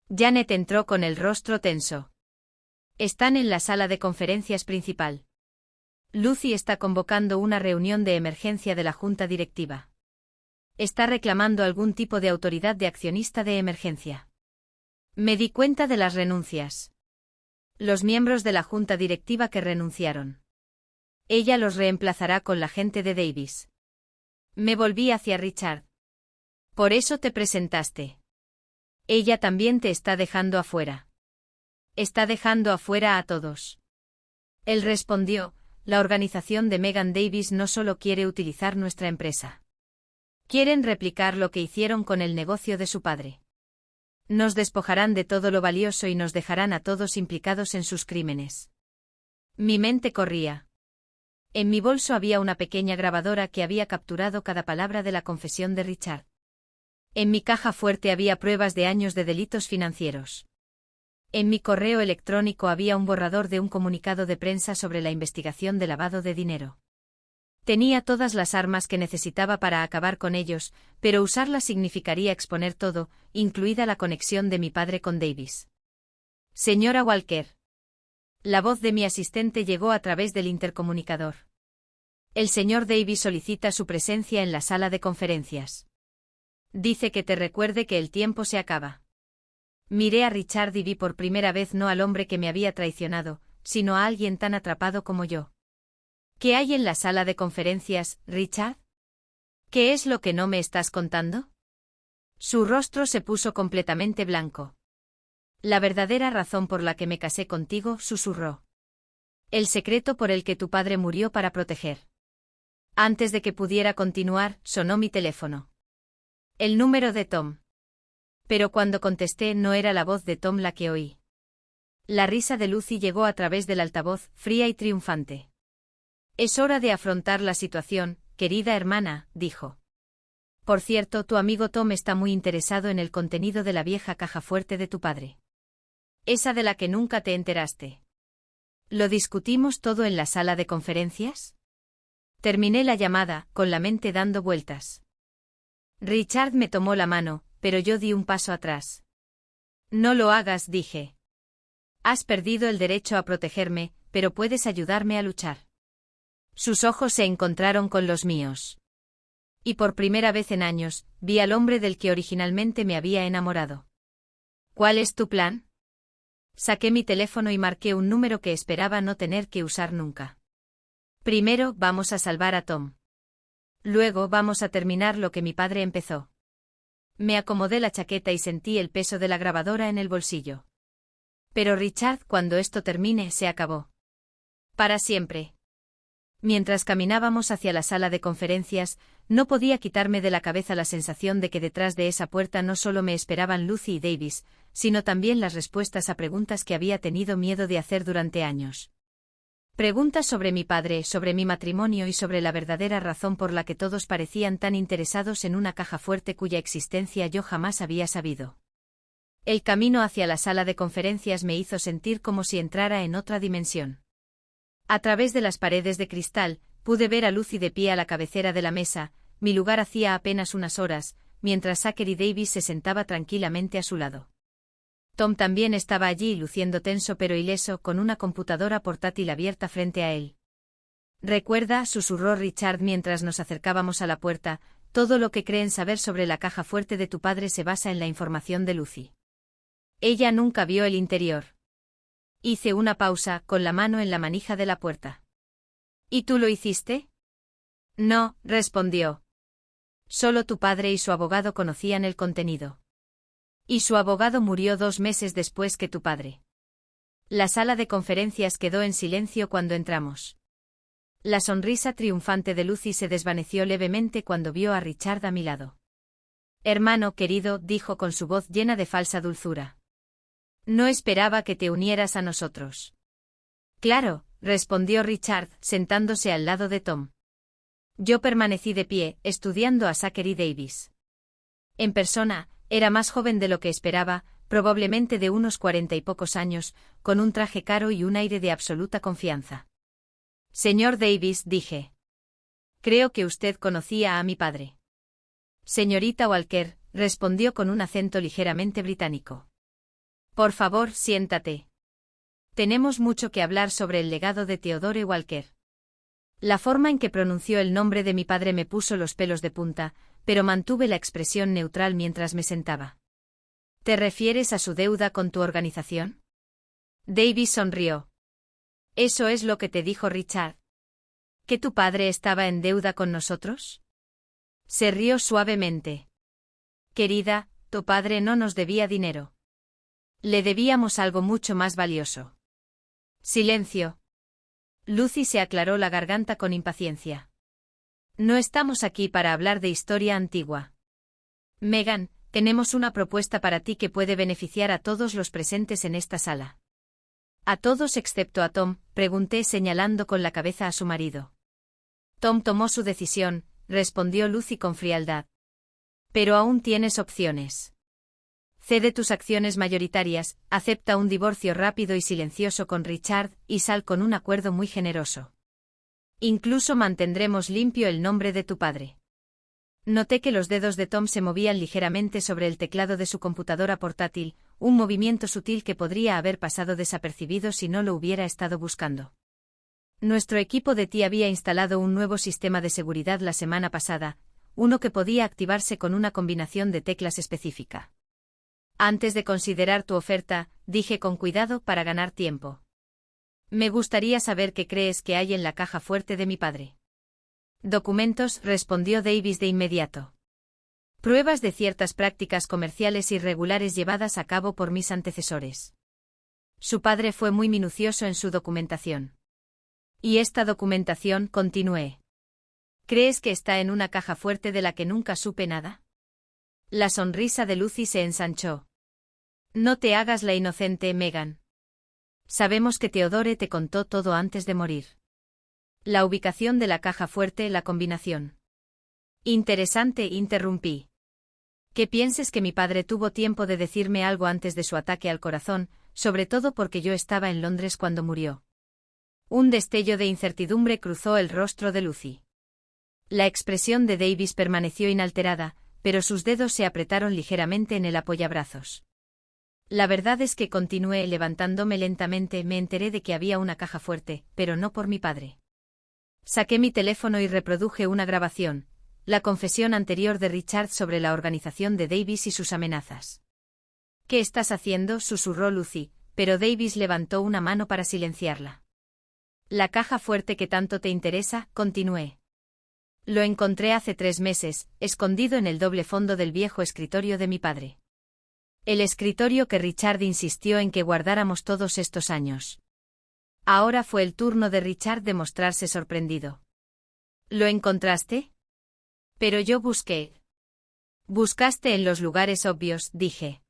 Janet entró con el rostro tenso. Están en la sala de conferencias principal. Lucy está convocando una reunión de emergencia de la junta directiva. Está reclamando algún tipo de autoridad de accionista de emergencia. Me di cuenta de las renuncias. Los miembros de la junta directiva que renunciaron. Ella los reemplazará con la gente de Davis. Me volví hacia Richard. Por eso te presentaste. Ella también te está dejando afuera. Está dejando afuera a todos. Él respondió, la organización de Megan Davis no solo quiere utilizar nuestra empresa. Quieren replicar lo que hicieron con el negocio de su padre. Nos despojarán de todo lo valioso y nos dejarán a todos implicados en sus crímenes. Mi mente corría. En mi bolso había una pequeña grabadora que había capturado cada palabra de la confesión de Richard. En mi caja fuerte había pruebas de años de delitos financieros. En mi correo electrónico había un borrador de un comunicado de prensa sobre la investigación de lavado de dinero. Tenía todas las armas que necesitaba para acabar con ellos, pero usarlas significaría exponer todo, incluida la conexión de mi padre con Davis. Señora Walker. La voz de mi asistente llegó a través del intercomunicador. El señor Davis solicita su presencia en la sala de conferencias. Dice que te recuerde que el tiempo se acaba. Miré a Richard y vi por primera vez no al hombre que me había traicionado, sino a alguien tan atrapado como yo. ¿Qué hay en la sala de conferencias, Richard? ¿Qué es lo que no me estás contando? Su rostro se puso completamente blanco. La verdadera razón por la que me casé contigo, susurró. El secreto por el que tu padre murió para proteger. Antes de que pudiera continuar, sonó mi teléfono. El número de Tom. Pero cuando contesté no era la voz de Tom la que oí. La risa de Lucy llegó a través del altavoz, fría y triunfante. Es hora de afrontar la situación, querida hermana, dijo. Por cierto, tu amigo Tom está muy interesado en el contenido de la vieja caja fuerte de tu padre. Esa de la que nunca te enteraste. ¿Lo discutimos todo en la sala de conferencias? Terminé la llamada, con la mente dando vueltas. Richard me tomó la mano, pero yo di un paso atrás. No lo hagas, dije. Has perdido el derecho a protegerme, pero puedes ayudarme a luchar. Sus ojos se encontraron con los míos. Y por primera vez en años, vi al hombre del que originalmente me había enamorado. ¿Cuál es tu plan? Saqué mi teléfono y marqué un número que esperaba no tener que usar nunca. Primero, vamos a salvar a Tom. Luego vamos a terminar lo que mi padre empezó. Me acomodé la chaqueta y sentí el peso de la grabadora en el bolsillo. Pero Richard, cuando esto termine, se acabó. Para siempre. Mientras caminábamos hacia la sala de conferencias, no podía quitarme de la cabeza la sensación de que detrás de esa puerta no solo me esperaban Lucy y Davis, sino también las respuestas a preguntas que había tenido miedo de hacer durante años. Preguntas sobre mi padre, sobre mi matrimonio y sobre la verdadera razón por la que todos parecían tan interesados en una caja fuerte cuya existencia yo jamás había sabido. El camino hacia la sala de conferencias me hizo sentir como si entrara en otra dimensión. A través de las paredes de cristal, pude ver a Lucy de pie a la cabecera de la mesa, mi lugar hacía apenas unas horas, mientras Zachary Davis se sentaba tranquilamente a su lado. Tom también estaba allí luciendo tenso pero ileso con una computadora portátil abierta frente a él. Recuerda, susurró Richard mientras nos acercábamos a la puerta, todo lo que creen saber sobre la caja fuerte de tu padre se basa en la información de Lucy. Ella nunca vio el interior. Hice una pausa, con la mano en la manija de la puerta. ¿Y tú lo hiciste? No, respondió. Solo tu padre y su abogado conocían el contenido. Y su abogado murió 2 meses después que tu padre. La sala de conferencias quedó en silencio cuando entramos. La sonrisa triunfante de Lucy se desvaneció levemente cuando vio a Richard a mi lado. Hermano querido, dijo con su voz llena de falsa dulzura. No esperaba que te unieras a nosotros. Claro, respondió Richard, sentándose al lado de Tom. Yo permanecí de pie, estudiando a Zachary Davis. En persona, era más joven de lo que esperaba, probablemente de unos 40 y pocos años, con un traje caro y un aire de absoluta confianza. Señor Davis, dije. Creo que usted conocía a mi padre. Señorita Walker, respondió con un acento ligeramente británico. Por favor, siéntate. Tenemos mucho que hablar sobre el legado de Theodore Walker. La forma en que pronunció el nombre de mi padre me puso los pelos de punta, pero mantuve la expresión neutral mientras me sentaba. ¿Te refieres a su deuda con tu organización? Davis sonrió. ¿Eso es lo que te dijo Richard? ¿Que tu padre estaba en deuda con nosotros? Se rió suavemente. Querida, tu padre no nos debía dinero. Le debíamos algo mucho más valioso. Silencio. Lucy se aclaró la garganta con impaciencia. No estamos aquí para hablar de historia antigua. Megan, tenemos una propuesta para ti que puede beneficiar a todos los presentes en esta sala. ¿A todos excepto a Tom?, pregunté señalando con la cabeza a su marido. Tom tomó su decisión, respondió Lucy con frialdad. Pero aún tienes opciones. Cede tus acciones mayoritarias, acepta un divorcio rápido y silencioso con Richard, y sal con un acuerdo muy generoso. Incluso mantendremos limpio el nombre de tu padre. Noté que los dedos de Tom se movían ligeramente sobre el teclado de su computadora portátil, un movimiento sutil que podría haber pasado desapercibido si no lo hubiera estado buscando. Nuestro equipo de TI había instalado un nuevo sistema de seguridad la semana pasada, uno que podía activarse con una combinación de teclas específica. Antes de considerar tu oferta, dije con cuidado para ganar tiempo. Me gustaría saber qué crees que hay en la caja fuerte de mi padre. Documentos, respondió Davis de inmediato. Pruebas de ciertas prácticas comerciales irregulares llevadas a cabo por mis antecesores. Su padre fue muy minucioso en su documentación. ¿Y esta documentación?, continué. ¿Crees que está en una caja fuerte de la que nunca supe nada? La sonrisa de Lucy se ensanchó. No te hagas la inocente, Megan. Sabemos que Theodore te contó todo antes de morir. La ubicación de la caja fuerte, la combinación. Interesante, interrumpí. Que pienses que mi padre tuvo tiempo de decirme algo antes de su ataque al corazón, sobre todo porque yo estaba en Londres cuando murió. Un destello de incertidumbre cruzó el rostro de Lucy. La expresión de Davis permaneció inalterada, pero sus dedos se apretaron ligeramente en el apoyabrazos. La verdad es que continué levantándome lentamente, me enteré de que había una caja fuerte, pero no por mi padre. Saqué mi teléfono y reproduje una grabación, la confesión anterior de Richard sobre la organización de Davis y sus amenazas. ¿Qué estás haciendo?, susurró Lucy, pero Davis levantó una mano para silenciarla. La caja fuerte que tanto te interesa, continué. Lo encontré hace 3 meses, escondido en el doble fondo del viejo escritorio de mi padre. El escritorio que Richard insistió en que guardáramos todos estos años. Ahora fue el turno de Richard de mostrarse sorprendido. ¿Lo encontraste? Pero yo busqué. Buscaste en los lugares obvios, dije.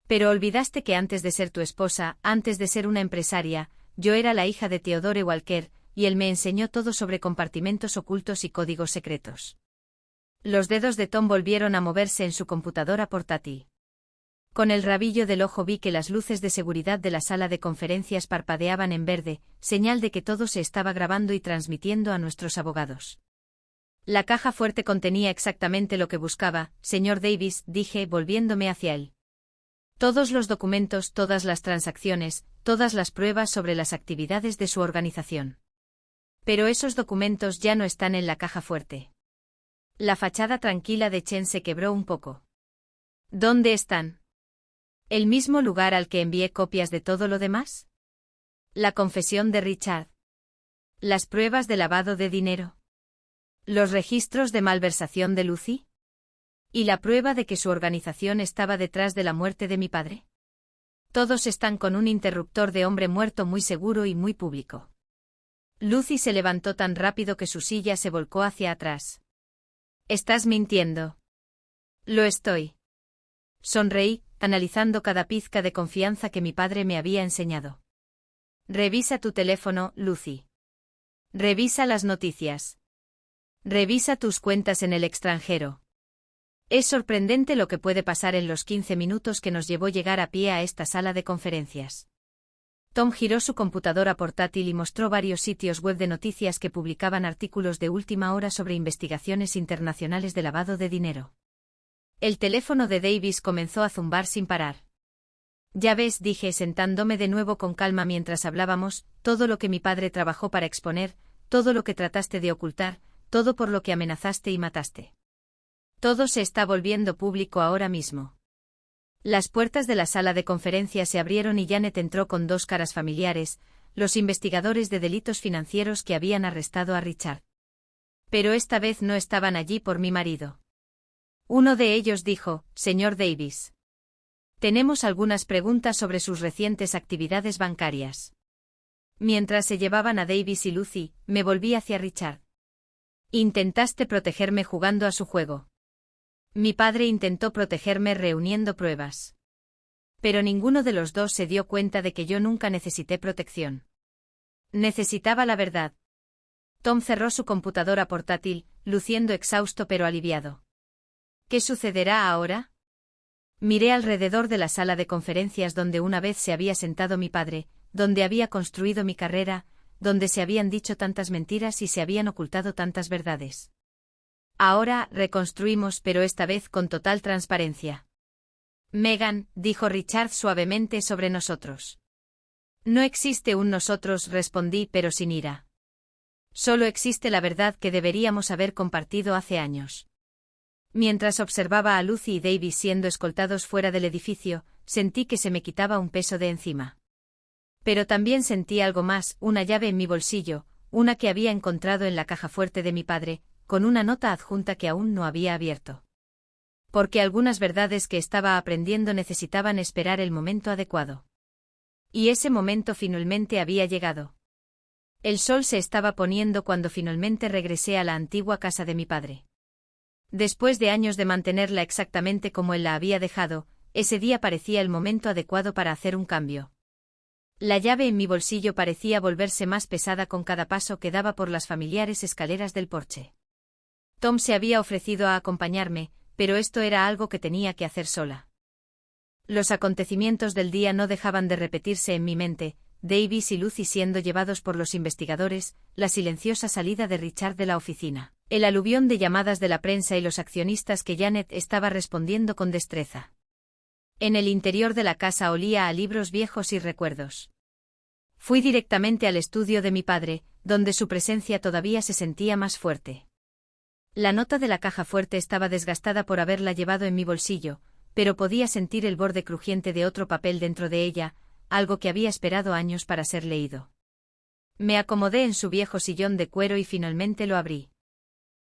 Pero olvidaste que antes de ser tu esposa, antes de ser una empresaria, yo era la hija de Theodore Walker, y él me enseñó todo sobre compartimentos ocultos y códigos secretos. Los dedos de Tom volvieron a moverse en su computadora portátil. Con el rabillo del ojo vi que las luces de seguridad de la sala de conferencias parpadeaban en verde, señal de que todo se estaba grabando y transmitiendo a nuestros abogados. La caja fuerte contenía exactamente lo que buscaba, señor Davis, dije, volviéndome hacia él. Todos los documentos, todas las transacciones, todas las pruebas sobre las actividades de su organización. Pero esos documentos ya no están en la caja fuerte. La fachada tranquila de Chen se quebró un poco. ¿Dónde están? ¿El mismo lugar al que envié copias de todo lo demás? La confesión de Richard. Las pruebas de lavado de dinero. Los registros de malversación de Lucy. ¿Y la prueba de que su organización estaba detrás de la muerte de mi padre? Todos están con un interruptor de hombre muerto muy seguro y muy público. Lucy se levantó tan rápido que su silla se volcó hacia atrás. Estás mintiendo. Lo estoy. Sonreí, analizando cada pizca de confianza que mi padre me había enseñado. Revisa tu teléfono, Lucy. Revisa las noticias. Revisa tus cuentas en el extranjero. Es sorprendente lo que puede pasar en los 15 minutos que nos llevó llegar a pie a esta sala de conferencias. Tom giró su computadora portátil y mostró varios sitios web de noticias que publicaban artículos de última hora sobre investigaciones internacionales de lavado de dinero. El teléfono de Davis comenzó a zumbar sin parar. Ya ves, dije sentándome de nuevo con calma mientras hablábamos, todo lo que mi padre trabajó para exponer, todo lo que trataste de ocultar, todo por lo que amenazaste y mataste. Todo se está volviendo público ahora mismo. Las puertas de la sala de conferencias se abrieron y Janet entró con dos caras familiares, los investigadores de delitos financieros que habían arrestado a Richard. Pero esta vez no estaban allí por mi marido. Uno de ellos dijo, señor Davis. Tenemos algunas preguntas sobre sus recientes actividades bancarias. Mientras se llevaban a Davis y Lucy, me volví hacia Richard. Intentaste protegerme jugando a su juego. Mi padre intentó protegerme reuniendo pruebas. Pero ninguno de los dos se dio cuenta de que yo nunca necesité protección. Necesitaba la verdad. Tom cerró su computadora portátil, luciendo exhausto pero aliviado. ¿Qué sucederá ahora? Miré alrededor de la sala de conferencias donde una vez se había sentado mi padre, donde había construido mi carrera, donde se habían dicho tantas mentiras y se habían ocultado tantas verdades. Ahora reconstruimos, pero esta vez con total transparencia. Megan, dijo Richard suavemente sobre nosotros. No existe un nosotros, respondí, pero sin ira. Solo existe la verdad que deberíamos haber compartido hace años. Mientras observaba a Lucy y Davis siendo escoltados fuera del edificio, sentí que se me quitaba un peso de encima. Pero también sentí algo más, una llave en mi bolsillo, una que había encontrado en la caja fuerte de mi padre, con una nota adjunta que aún no había abierto. Porque algunas verdades que estaba aprendiendo necesitaban esperar el momento adecuado. Y ese momento finalmente había llegado. El sol se estaba poniendo cuando finalmente regresé a la antigua casa de mi padre. Después de años de mantenerla exactamente como él la había dejado, ese día parecía el momento adecuado para hacer un cambio. La llave en mi bolsillo parecía volverse más pesada con cada paso que daba por las familiares escaleras del porche. Tom se había ofrecido a acompañarme, pero esto era algo que tenía que hacer sola. Los acontecimientos del día no dejaban de repetirse en mi mente, Davis y Lucy siendo llevados por los investigadores, la silenciosa salida de Richard de la oficina, el aluvión de llamadas de la prensa y los accionistas que Janet estaba respondiendo con destreza. En el interior de la casa olía a libros viejos y recuerdos. Fui directamente al estudio de mi padre, donde su presencia todavía se sentía más fuerte. La nota de la caja fuerte estaba desgastada por haberla llevado en mi bolsillo, pero podía sentir el borde crujiente de otro papel dentro de ella, algo que había esperado años para ser leído. Me acomodé en su viejo sillón de cuero y finalmente lo abrí.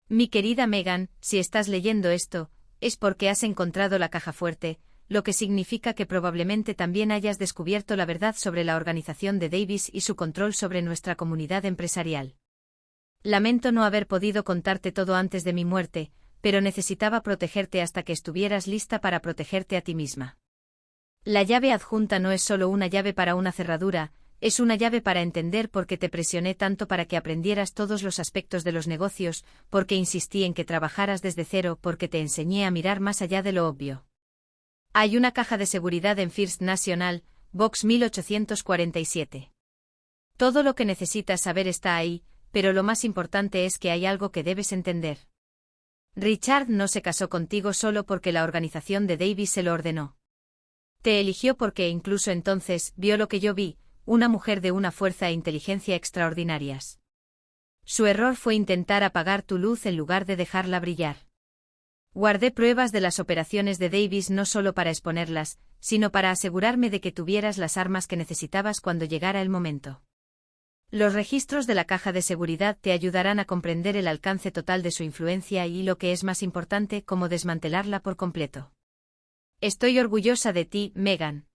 Mi querida Megan, si estás leyendo esto, es porque has encontrado la caja fuerte, lo que significa que probablemente también hayas descubierto la verdad sobre la organización de Davis y su control sobre nuestra comunidad empresarial. Lamento no haber podido contarte todo antes de mi muerte, pero necesitaba protegerte hasta que estuvieras lista para protegerte a ti misma. La llave adjunta no es solo una llave para una cerradura, es una llave para entender por qué te presioné tanto para que aprendieras todos los aspectos de los negocios, porque insistí en que trabajaras desde cero, porque te enseñé a mirar más allá de lo obvio. Hay una caja de seguridad en First National, Box 1847. Todo lo que necesitas saber está ahí, pero lo más importante es que hay algo que debes entender. Richard no se casó contigo solo porque la organización de Davis se lo ordenó. Te eligió porque incluso entonces vio lo que yo vi, una mujer de una fuerza e inteligencia extraordinarias. Su error fue intentar apagar tu luz en lugar de dejarla brillar. Guardé pruebas de las operaciones de Davis no solo para exponerlas, sino para asegurarme de que tuvieras las armas que necesitabas cuando llegara el momento. Los registros de la caja de seguridad te ayudarán a comprender el alcance total de su influencia y, lo que es más importante, cómo desmantelarla por completo. Estoy orgullosa de ti, Megan.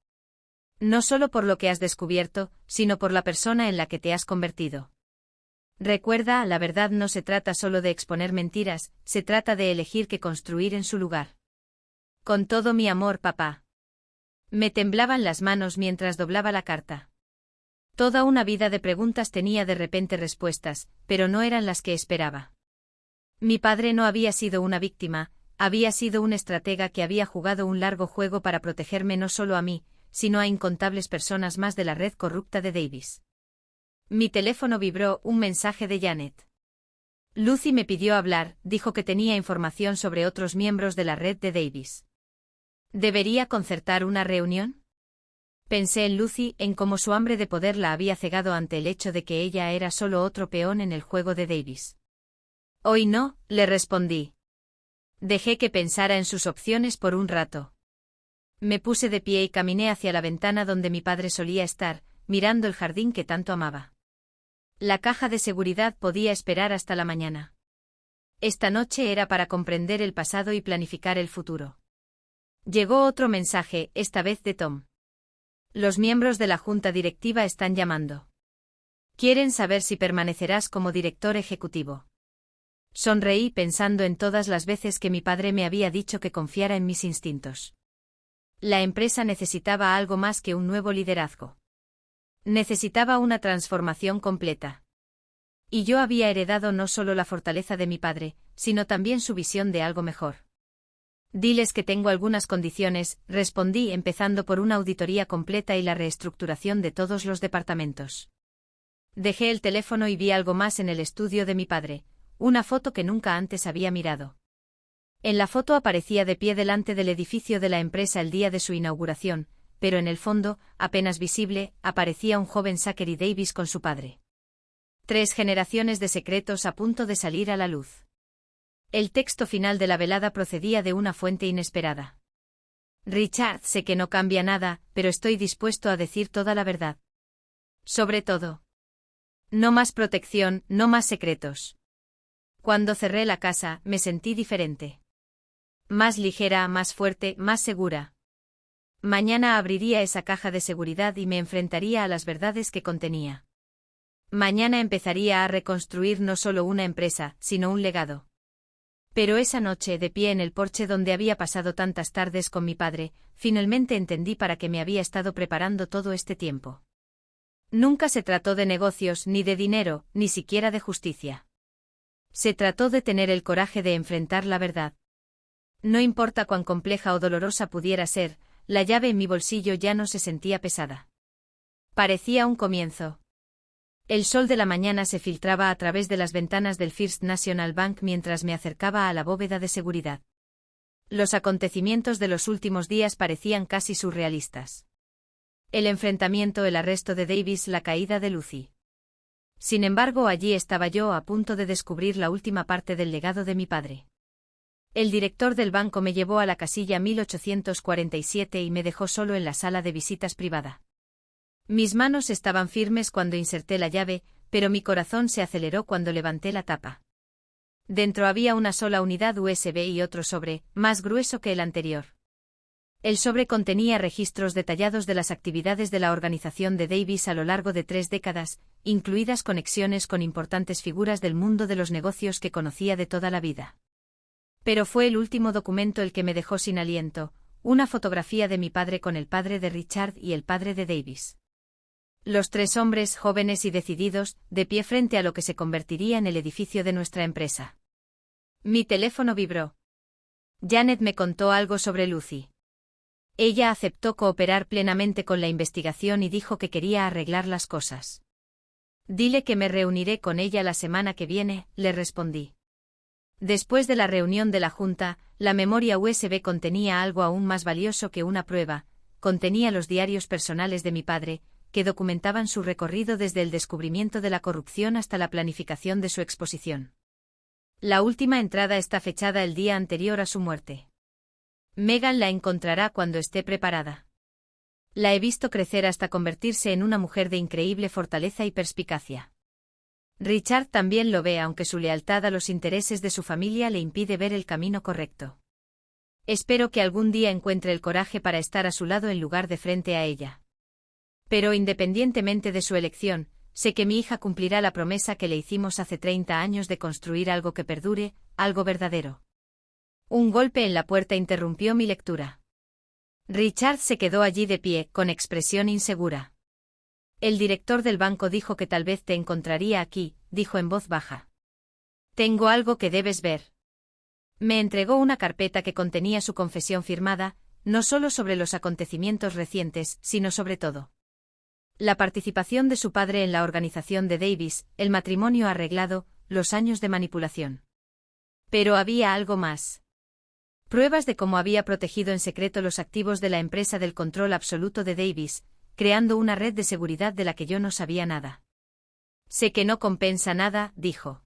No solo por lo que has descubierto, sino por la persona en la que te has convertido. Recuerda, la verdad no se trata solo de exponer mentiras, se trata de elegir qué construir en su lugar. Con todo mi amor, papá. Me temblaban las manos mientras doblaba la carta. Toda una vida de preguntas tenía de repente respuestas, pero no eran las que esperaba. Mi padre no había sido una víctima, había sido un estratega que había jugado un largo juego para protegerme no solo a mí, sino a incontables personas más de la red corrupta de Davis. Mi teléfono vibró, un mensaje de Janet. Lucy me pidió hablar, dijo que tenía información sobre otros miembros de la red de Davis. ¿Debería concertar una reunión? Pensé en Lucy, en cómo su hambre de poder la había cegado ante el hecho de que ella era solo otro peón en el juego de Davis. Hoy no, le respondí. Dejé que pensara en sus opciones por un rato. Me puse de pie y caminé hacia la ventana donde mi padre solía estar, mirando el jardín que tanto amaba. La caja de seguridad podía esperar hasta la mañana. Esta noche era para comprender el pasado y planificar el futuro. Llegó otro mensaje, esta vez de Tom. Los miembros de la junta directiva están llamando. Quieren saber si permanecerás como director ejecutivo. Sonreí pensando en todas las veces que mi padre me había dicho que confiara en mis instintos. La empresa necesitaba algo más que un nuevo liderazgo. Necesitaba una transformación completa. Y yo había heredado no solo la fortaleza de mi padre, sino también su visión de algo mejor. Diles que tengo algunas condiciones, respondí, empezando por una auditoría completa y la reestructuración de todos los departamentos. Dejé el teléfono y vi algo más en el estudio de mi padre, una foto que nunca antes había mirado. En la foto aparecía de pie delante del edificio de la empresa el día de su inauguración, pero en el fondo, apenas visible, aparecía un joven Zachary Davis con su padre. 3 generaciones de secretos a punto de salir a la luz. El texto final de la velada procedía de una fuente inesperada. Richard, sé que no cambia nada, pero estoy dispuesto a decir toda la verdad. Sobre todo. No más protección, no más secretos. Cuando cerré la casa, me sentí diferente. Más ligera, más fuerte, más segura. Mañana abriría esa caja de seguridad y me enfrentaría a las verdades que contenía. Mañana empezaría a reconstruir no solo una empresa, sino un legado. Pero esa noche, de pie en el porche donde había pasado tantas tardes con mi padre, finalmente entendí para qué me había estado preparando todo este tiempo. Nunca se trató de negocios, ni de dinero, ni siquiera de justicia. Se trató de tener el coraje de enfrentar la verdad. No importa cuán compleja o dolorosa pudiera ser, la llave en mi bolsillo ya no se sentía pesada. Parecía un comienzo. El sol de la mañana se filtraba a través de las ventanas del First National Bank mientras me acercaba a la bóveda de seguridad. Los acontecimientos de los últimos días parecían casi surrealistas. El enfrentamiento, el arresto de Davis, la caída de Lucy. Sin embargo, allí estaba yo a punto de descubrir la última parte del legado de mi padre. El director del banco me llevó a la casilla 1847 y me dejó solo en la sala de visitas privada. Mis manos estaban firmes cuando inserté la llave, pero mi corazón se aceleró cuando levanté la tapa. Dentro había una sola unidad USB y otro sobre, más grueso que el anterior. El sobre contenía registros detallados de las actividades de la organización de Davis a lo largo de 3 décadas, incluidas conexiones con importantes figuras del mundo de los negocios que conocía de toda la vida. Pero fue el último documento el que me dejó sin aliento, una fotografía de mi padre con el padre de Richard y el padre de Davis. Los 3 hombres, jóvenes y decididos, de pie frente a lo que se convertiría en el edificio de nuestra empresa. Mi teléfono vibró. Janet me contó algo sobre Lucy. Ella aceptó cooperar plenamente con la investigación y dijo que quería arreglar las cosas. Dile que me reuniré con ella la semana que viene, le respondí. Después de la reunión de la junta, la memoria USB contenía algo aún más valioso que una prueba, contenía los diarios personales de mi padre, que documentaban su recorrido desde el descubrimiento de la corrupción hasta la planificación de su exposición. La última entrada está fechada el día anterior a su muerte. Meghan la encontrará cuando esté preparada. La he visto crecer hasta convertirse en una mujer de increíble fortaleza y perspicacia. Richard también lo ve, aunque su lealtad a los intereses de su familia le impide ver el camino correcto. Espero que algún día encuentre el coraje para estar a su lado en lugar de frente a ella. Pero independientemente de su elección, sé que mi hija cumplirá la promesa que le hicimos hace 30 años de construir algo que perdure, algo verdadero. Un golpe en la puerta interrumpió mi lectura. Richard se quedó allí de pie, con expresión insegura. El director del banco dijo que tal vez te encontraría aquí, dijo en voz baja. Tengo algo que debes ver. Me entregó una carpeta que contenía su confesión firmada, no solo sobre los acontecimientos recientes, sino sobre todo. La participación de su padre en la organización de Davis, el matrimonio arreglado, los años de manipulación. Pero había algo más. Pruebas de cómo había protegido en secreto los activos de la empresa del control absoluto de Davis, creando una red de seguridad de la que yo no sabía nada. Sé que no compensa nada, dijo.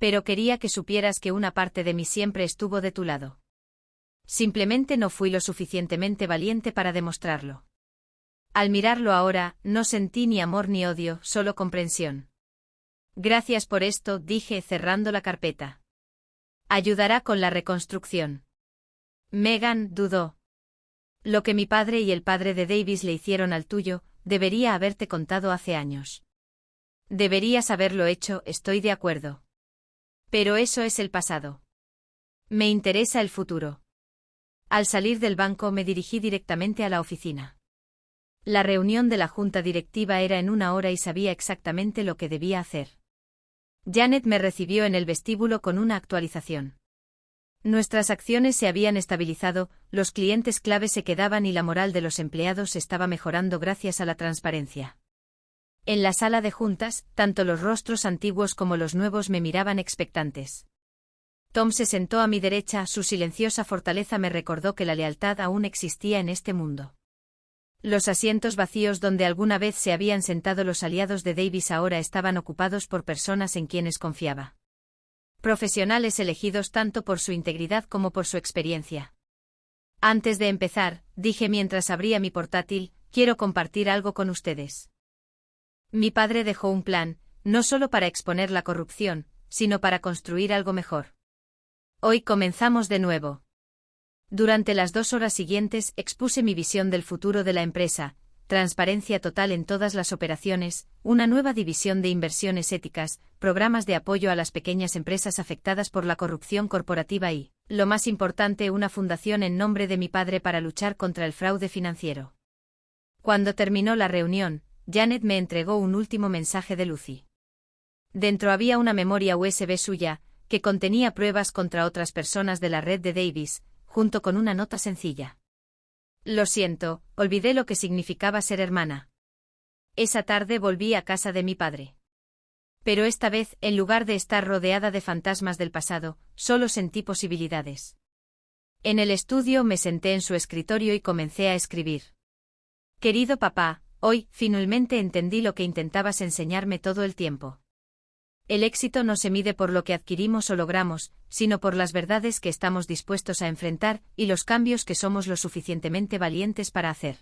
Pero quería que supieras que una parte de mí siempre estuvo de tu lado. Simplemente no fui lo suficientemente valiente para demostrarlo. Al mirarlo ahora, no sentí ni amor ni odio, solo comprensión. Gracias por esto, dije cerrando la carpeta. Ayudará con la reconstrucción. Meghan dudó. Lo que mi padre y el padre de Davis le hicieron al tuyo, debería haberte contado hace años. Deberías haberlo hecho, estoy de acuerdo. Pero eso es el pasado. Me interesa el futuro. Al salir del banco me dirigí directamente a la oficina. La reunión de la junta directiva era en 1 hora y sabía exactamente lo que debía hacer. Janet me recibió en el vestíbulo con una actualización. Nuestras acciones se habían estabilizado, los clientes clave se quedaban y la moral de los empleados estaba mejorando gracias a la transparencia. En la sala de juntas, tanto los rostros antiguos como los nuevos me miraban expectantes. Tom se sentó a mi derecha, su silenciosa fortaleza me recordó que la lealtad aún existía en este mundo. Los asientos vacíos donde alguna vez se habían sentado los aliados de Davis ahora estaban ocupados por personas en quienes confiaba. Profesionales elegidos tanto por su integridad como por su experiencia. Antes de empezar, dije mientras abría mi portátil, quiero compartir algo con ustedes. Mi padre dejó un plan, no solo para exponer la corrupción, sino para construir algo mejor. Hoy comenzamos de nuevo. Durante las 2 horas siguientes expuse mi visión del futuro de la empresa, transparencia total en todas las operaciones, una nueva división de inversiones éticas, programas de apoyo a las pequeñas empresas afectadas por la corrupción corporativa y, lo más importante, una fundación en nombre de mi padre para luchar contra el fraude financiero. Cuando terminó la reunión, Janet me entregó un último mensaje de Lucy. Dentro había una memoria USB suya, que contenía pruebas contra otras personas de la red de Davis, junto con una nota sencilla. Lo siento, olvidé lo que significaba ser hermana. Esa tarde volví a casa de mi padre. Pero esta vez, en lugar de estar rodeada de fantasmas del pasado, solo sentí posibilidades. En el estudio me senté en su escritorio y comencé a escribir. Querido papá, hoy, finalmente entendí lo que intentabas enseñarme todo el tiempo. El éxito no se mide por lo que adquirimos o logramos, sino por las verdades que estamos dispuestos a enfrentar y los cambios que somos lo suficientemente valientes para hacer.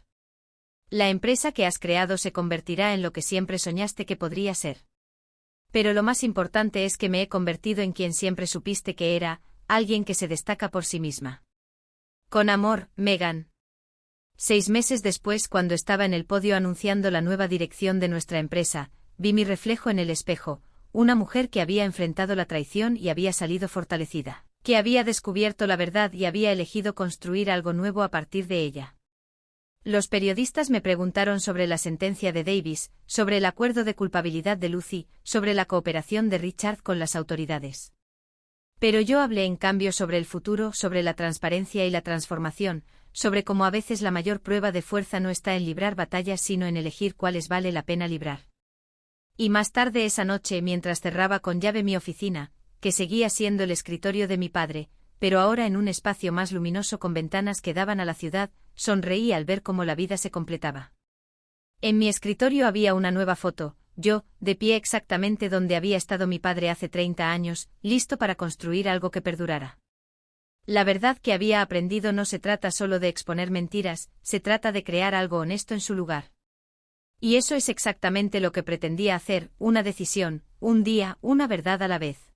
La empresa que has creado se convertirá en lo que siempre soñaste que podría ser. Pero lo más importante es que me he convertido en quien siempre supiste que era, alguien que se destaca por sí misma. Con amor, Meghan. 6 meses después, cuando estaba en el podio anunciando la nueva dirección de nuestra empresa, vi mi reflejo en el espejo, una mujer que había enfrentado la traición y había salido fortalecida, que había descubierto la verdad y había elegido construir algo nuevo a partir de ella. Los periodistas me preguntaron sobre la sentencia de Davis, sobre el acuerdo de culpabilidad de Lucy, sobre la cooperación de Richard con las autoridades. Pero yo hablé en cambio sobre el futuro, sobre la transparencia y la transformación, sobre cómo a veces la mayor prueba de fuerza no está en librar batallas sino en elegir cuáles vale la pena librar. Y más tarde esa noche, mientras cerraba con llave mi oficina, que seguía siendo el escritorio de mi padre, pero ahora en un espacio más luminoso con ventanas que daban a la ciudad, sonreí al ver cómo la vida se completaba. En mi escritorio había una nueva foto, yo, de pie exactamente donde había estado mi padre hace 30 años, listo para construir algo que perdurara. La verdad que había aprendido no se trata solo de exponer mentiras, se trata de crear algo honesto en su lugar. Y eso es exactamente lo que pretendía hacer, una decisión, un día, una verdad a la vez.